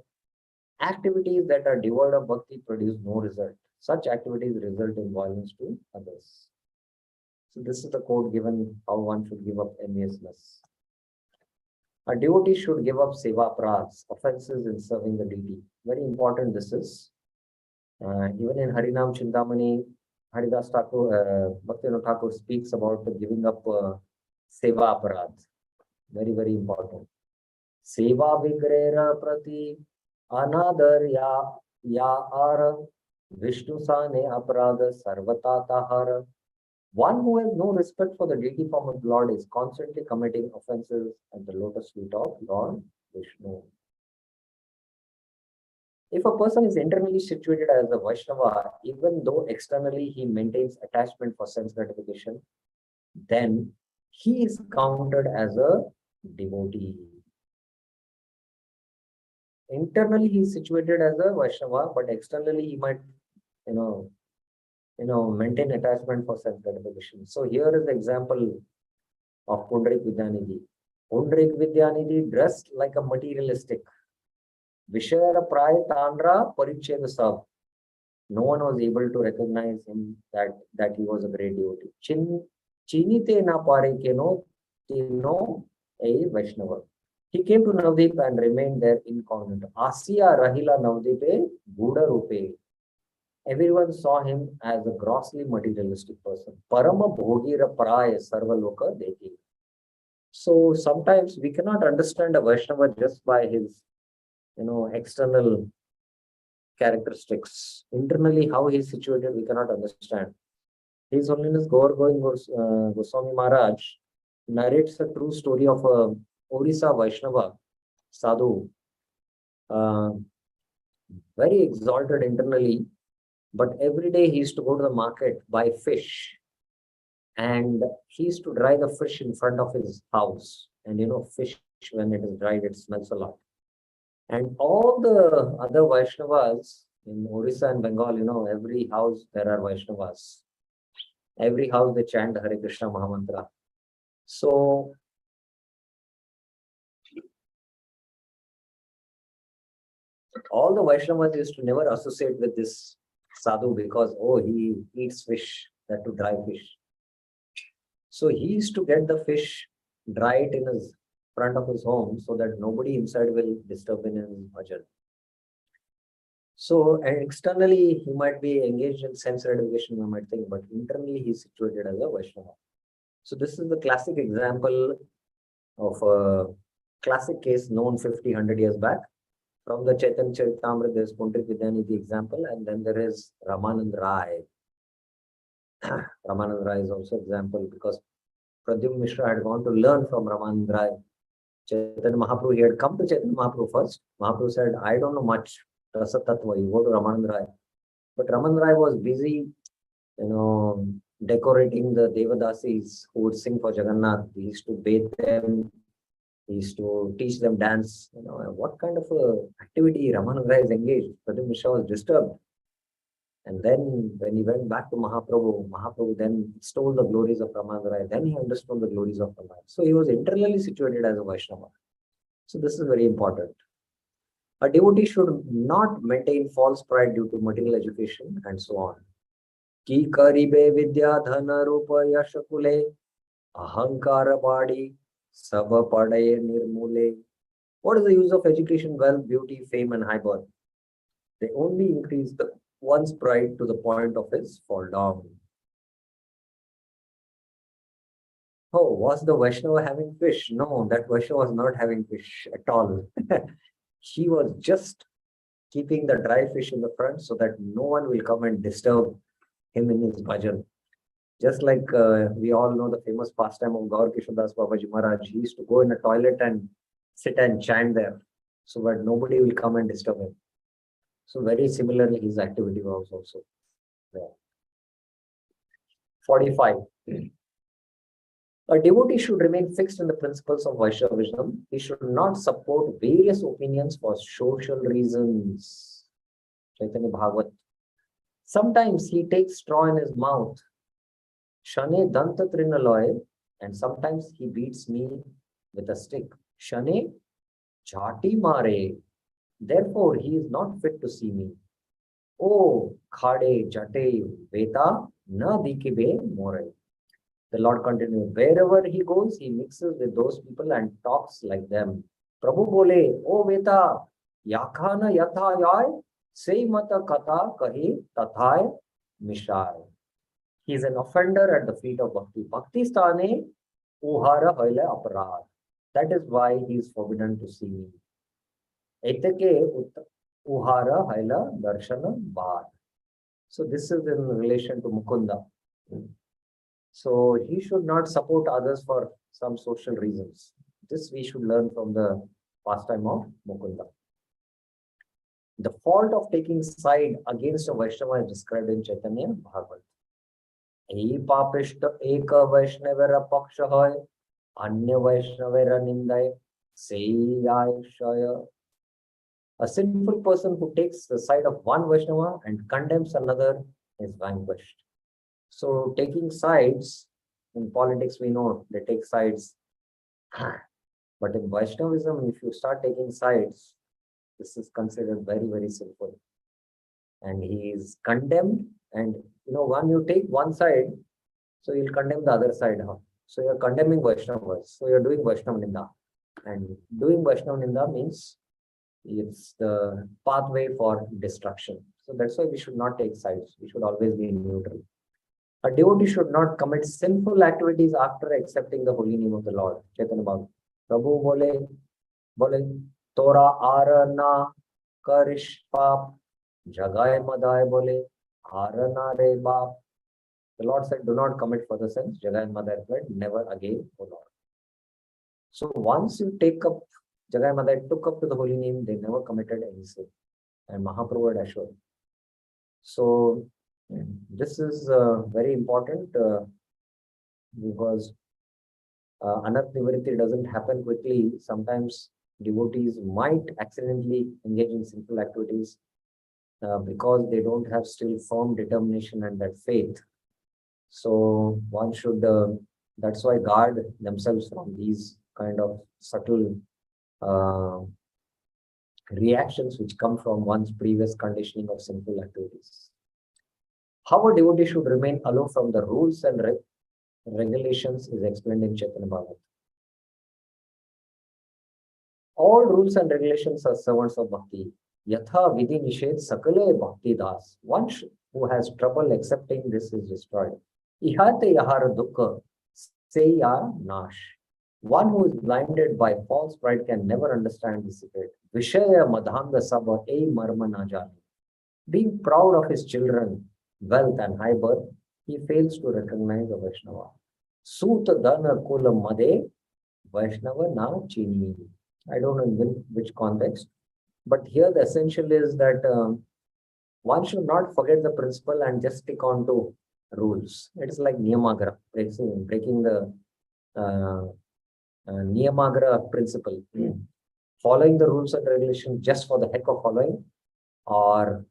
A: Activities that are devoid of bhakti produce no result. Such activities result in violence to others. So this is the code given how one should give up enviousness. A devotee should give up seva prats, offenses in serving the deity. Very important this is. Even in Harinam Chintamani, Haridas Thakur, Bhaktivinoda Thakur speaks about giving up seva prats. Very, very important. Seva vigrera prati anadar ya ara Vishnu sane aprada sarvatatahara. One who has no respect for the deity form of the Lord is constantly committing offenses at the lotus feet of Lord Vishnu. If a person is internally situated as a Vaishnava, even though externally he maintains attachment for sense gratification, then he is counted as a devotee. Internally he is situated as a Vaishnava, but externally he might, you know, maintain attachment for sense gratification. So here is the example of Pundrik Vidyanidhi. Pundrik Vidyanidhi dressed like a materialistic. Vishara Pray Tandra Paricheda Sab. No one was able to recognize him that he was a great devotee. Chinite na pare keno tino a Vaishnava. He came to Navdeep and remained there incognito. Asya Rahila Navdeepe Buddha Rupe. Everyone saw him as a grossly materialistic person. Parama Bhogira Paraya Sarvaloka Deki. So sometimes we cannot understand a Vaishnava just by his, external characteristics. Internally, how he is situated, we cannot understand. His Holiness Gaur Goswami Maharaj narrates a true story of a Orissa Vaishnava, Sadhu, very exalted internally, but every day he used to go to the market, buy fish, and he used to dry the fish in front of his house. And fish, when it is dried, it smells a lot. And all the other Vaishnavas in Orissa and Bengal, every house there are Vaishnavas. Every house they chant Hare Krishna Mahamantra. So all the Vaishnavas used to never associate with this Sadhu because, he eats fish, that to dry fish. So he used to get the fish, dry it in his front of his home so that nobody inside will disturb in his bhajan. So, and externally he might be engaged in sense gratification, we might think, but internally he's situated as a Vaishnava. So this is the classic example of a classic case known 50-100 years back. From the Chaitanya Charitamrita, there's Pundrik Vidyanidhi example, and then there is Ramanand Rai. Ramanand Rai is also example because Pradyumna Mishra had gone to learn from Ramanand Rai. Chaitanya Mahaprabhu, he had come to Chaitanya Mahaprabhu first. Mahaprabhu said, I don't know much, Rasa Tattva, you go to Ramanand Rai. But Ramanand Rai was busy, decorating the Devadasis who would sing for Jagannath. He used to bathe them. He used to teach them dance. What kind of activity Ramanand Rai is engaged? Pradyumna Mishra was disturbed. And then when he went back to Mahaprabhu then extolled the glories of Ramanand Rai. Then he understood the glories of Ramanand. So he was internally situated as a Vaishnava. So this is very important. A devotee should not maintain false pride due to material education and so on. Ki karibe vidya dhana rupa yashakule ahankara badi sabha padaye nirmule. What is the use of education, wealth, beauty, fame and high birth? They only increase one's pride to the point of his fall down. Oh, was the Vaishnava having fish? No, that Vaishnava was not having fish at all. He was just keeping the dry fish in the front so that no one will come and disturb him in his bhajan. Just like we all know the famous pastime of Gaur Kishodas Babaji Maharaj. He used to go in a toilet and sit and chant there so that nobody will come and disturb him. So very similarly, his activity was also there. 45. A devotee should remain fixed in the principles of Vaishnavism. He should not support various opinions for social reasons. Chaitanya Bhagavat. Sometimes he takes straw in his mouth. Shane danta trinaloy. And sometimes he beats me with a stick. Shane jati mare. Therefore, he is not fit to see me. Oh, khade jate veta na dikibe more. The Lord continued, wherever he goes, he mixes with those people and talks like them. Prabhu bole, oh veta, yakhana yatha yay, say mata kata kahi tathay mishai. He is an offender at the feet of Bhakti. Bhakti stane uhara hoile aparad. That is why he is forbidden to see me. Etake uhara haila darshana bar. So this is in relation to Mukunda. So he should not support others for some social reasons. This we should learn from the pastime of Mukunda. The fault of taking side against a Vaishnava is described in Chaitanya Bhagavat. Ei papishta eka Vaishnavera paksha hoy, anya Vaishnavera nindai, seyai shaya. A sinful person who takes the side of one Vaishnava and condemns another is vanquished. So taking sides, in politics we know they take sides. But in Vaishnavism, if you start taking sides, this is considered very, very sinful. And he is condemned. And when you take one side, so you'll condemn the other side. Huh? So you're condemning Vaishnavas. So you're doing Vaishnava Ninda. And doing Vaishnava Ninda means it's the pathway for destruction. So that's why we should not take sides. We should always be neutral. A devotee should not commit sinful activities after accepting the holy name of the Lord. Chaitanya Bhagavat. Prabhu bole, Tora arana karish pap, jagai madai bole, arana re bap. The Lord said, do not commit further sins. Jagai madai replied, never again, O Lord. So once you take up, Jagai madai took up to the holy name, they never committed any sin. And Mahaprabhu had assured. So this is very important because Anarth Vritti doesn't happen quickly. Sometimes devotees might accidentally engage in sinful activities because they don't have still firm determination and that faith. So one should, that's why guard themselves from these kind of subtle reactions which come from one's previous conditioning of sinful activities. How a devotee should remain aloof from the rules and regulations is explained in Chaitanya Bhagavat. All rules and regulations are servants of bhakti. Yatha vidhi nished sakale bhakti das. One who has trouble accepting this is destroyed. Ihate yahara dukkha seya nash. One who is blinded by false pride can never understand the secret. Vishaya madhanga sabha ei marma na jane. Being proud of his children, wealth and high birth, he fails to recognize a Vaishnava. Suta dana kula made Vaishnava na chini. I don't know in which context, but here the essential is that one should not forget the principle and just stick on to rules. It's like Niyamagra, breaking the Niyamagra principle. Following the rules and regulations just for the heck of following, or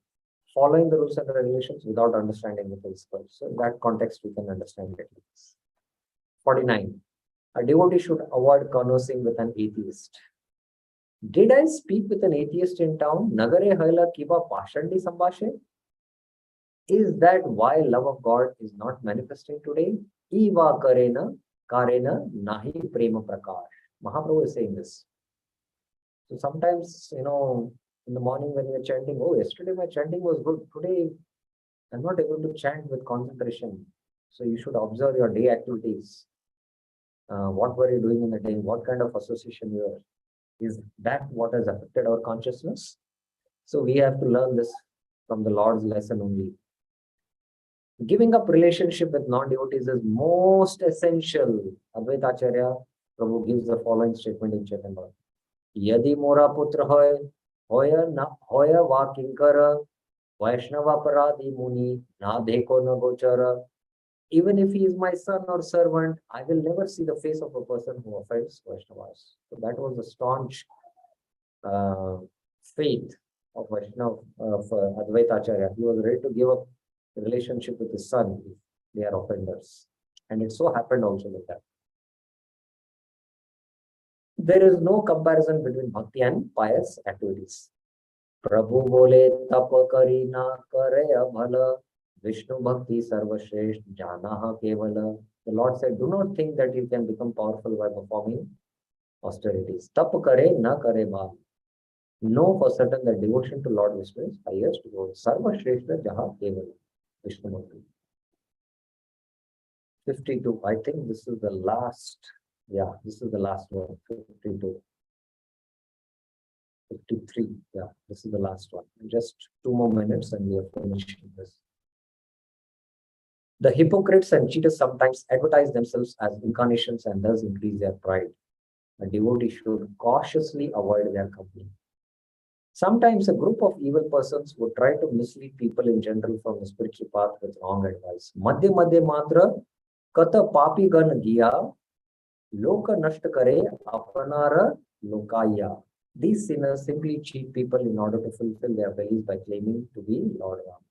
A: following the rules and regulations without understanding the principle. So in that context, we can understand it. 49. A devotee should avoid conversing with an atheist. Did I speak with an atheist in town? Nagare haila kiba pashandi sambashe? Is that why love of God is not manifesting today? Iva karena nahi prema prakash. Mahaprabhu is saying this. So sometimes, in the morning when you're chanting, oh, yesterday my chanting was good. Today, I'm not able to chant with concentration. So you should observe your day activities. What were you doing in the day? What kind of association you were? Is that what has affected our consciousness? So we have to learn this from the Lord's lesson only. Giving up relationship with non-devotees is most essential. Advaita Acharya Prabhu gives the following statement in Chaitanya. Yadi mora putra hoya va kinkara Vaishnava paradi muni na dheko na gochara. Even if he is my son or servant, I will never see the face of a person who offends Vaishnavas. So that was the staunch faith of Vaishnava, of Advaita Acharya. He was ready to give up the relationship with his son if they are offenders. And it so happened also with that. There is no comparison between bhakti and pious activities. Prabhu bole tapa kari na karaya bhala Vishnu bhakti sarvashresht janaha kevala. The Lord said, do not think that you can become powerful by performing austerities. Tap kare na kare bhal. Know for certain that devotion to Lord Vishnu is highest goal. Sarvashreshta jaha kevala. Vishnu bhakti. 52. I think this is the last. Yeah, this is the last one. 52. 53. Yeah, this is the last one. Just 2 more minutes and we are finishing this. The hypocrites and cheaters sometimes advertise themselves as incarnations and thus increase their pride. A devotee should cautiously avoid their company. Sometimes a group of evil persons would try to mislead people in general from the spiritual path with wrong advice. Madhya madhya matra kata papi gan giya loka nashta kare apanara lokaya. These sinners simply cheat people in order to fulfill their beliefs by claiming to be Lord Ram.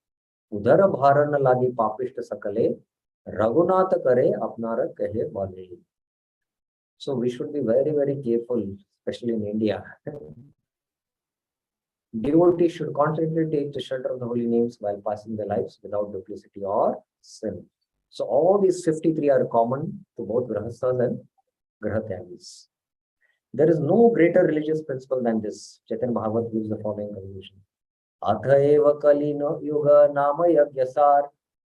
A: Udara bharana lagi papishta sakale Raghunatha kare apnara kahe bale. So we should be very, very careful, especially in India. Devotees should constantly take the shelter of the holy names while passing their lives without duplicity or sin. So all these 53 are common to both Grahasthas and Grahatyagis. There is no greater religious principle than this. Chaitanya Bhagavat gives the following conclusion. Athaeva kalino yuga nama yagyasar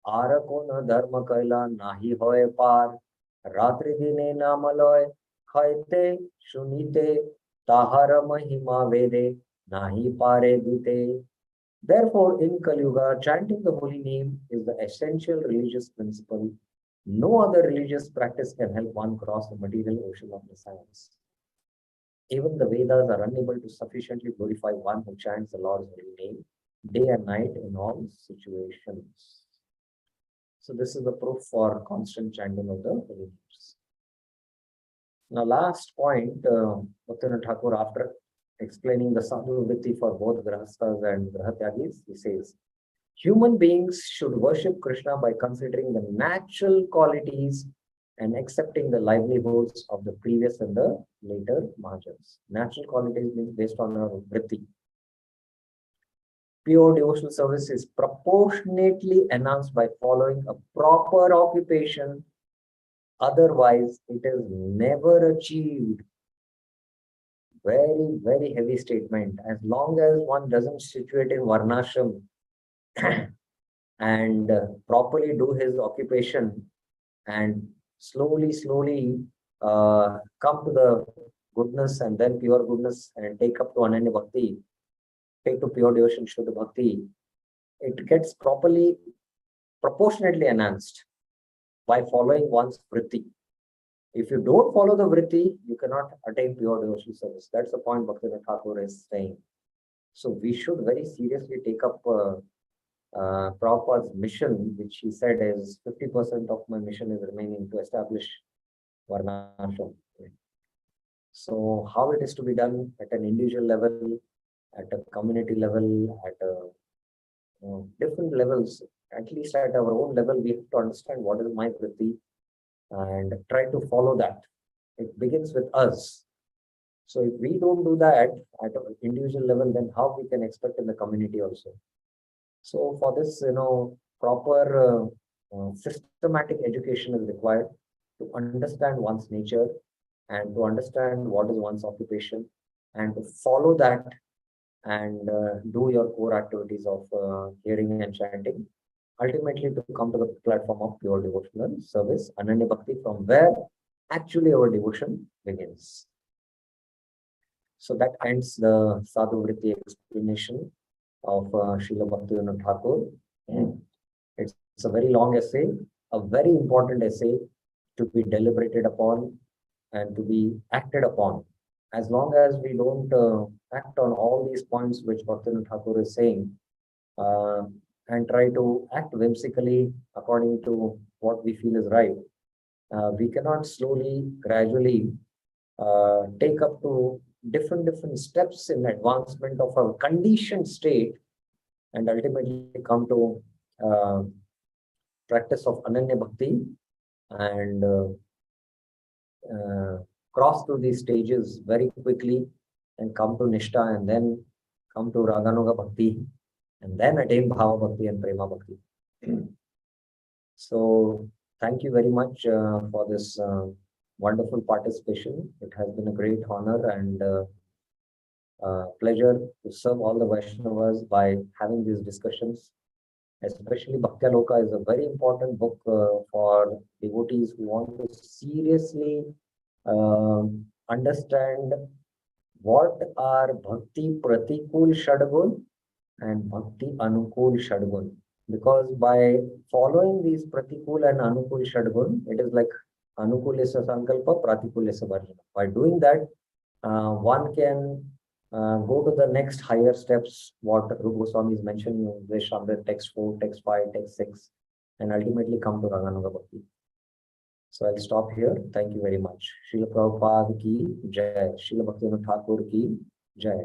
A: arako na dharma kaila nahi hoye par ratri dine namaloy khaite shunite tahara mahima vede nahi pare dite. Therefore, in Kali Yuga, chanting the holy name is the essential religious principle. No other religious practice can help one cross the material ocean of the science. Even the Vedas are unable to sufficiently glorify one who chants the Lord's holy name day and night in all situations. So this is the proof for constant chanting of the holy names. Now, last point, Bhaktivinoda Thakur, after explaining the Sadhu Vritti for both Grahasthas and Grahatyagis, he says, human beings should worship Krishna by considering the natural qualities and accepting the livelihoods of the previous and the later Mahajans. Natural qualities means based on our Vritti. Pure devotional service is proportionately enhanced by following a proper occupation. Otherwise, it is never achieved. Very, very heavy statement. As long as one doesn't situate in Varnashram and properly do his occupation and slowly come to the goodness and then pure goodness and take up to Ananya Bhakti, take to pure devotion, Shuddha Bhakti, it gets proportionately enhanced by following one's Vritti. If you don't follow the Vritti, you cannot attain pure devotional service. That's the point Bhaktivinoda Thakur is saying. So we should very seriously take up Prabhupada's mission, which he said is 50% of my mission is remaining to establish Varnashram. So how it is to be done at an individual level, at a community level, at different levels, at least at our own level, we have to understand what is my Vritti and try to follow that. It begins with us. So if we don't do that at an individual level, then how we can expect in the community also? So for this, proper systematic education is required to understand one's nature and to understand what is one's occupation and to follow that and do your core activities of hearing and chanting, ultimately to come to the platform of pure devotional service, Ananya Bhakti, from where actually our devotion begins. So that ends the Sadhu Vritti explanation of Srila Bhaktivinoda Thakur. It's a very long essay, a very important essay to be deliberated upon and to be acted upon. As long as we don't act on all these points which Bhaktivinoda Thakur is saying, and try to act whimsically according to what we feel is right, we cannot slowly, gradually take up to different steps in advancement of our conditioned state and ultimately come to practice of Ananya Bhakti and cross through these stages very quickly and come to Nishta and then come to Raganuga Bhakti and then attain Bhava Bhakti and Prema Bhakti. So thank you very much for this wonderful participation. It has been a great honor and pleasure to serve all the Vaishnavas by having these discussions. Especially Bhaktyaloka is a very important book for devotees who want to seriously understand what are Bhakti Pratikul Shadgun and Bhakti Anukul Shadgun. Because by following these Pratikul and Anukul Shadgun, it is like Anukulesa Sankalpa, Pratikulesa Varjana. By doing that, one can go to the next higher steps, what Rupa Goswami is mentioning in Veshamrit, text 4, text 5, text 6, and ultimately come to Raganuga Bhakti. So I'll stop here. Thank you very much. Srila Prabhupada ki Jai. Srila Bhaktivinoda Thakur ki Jai.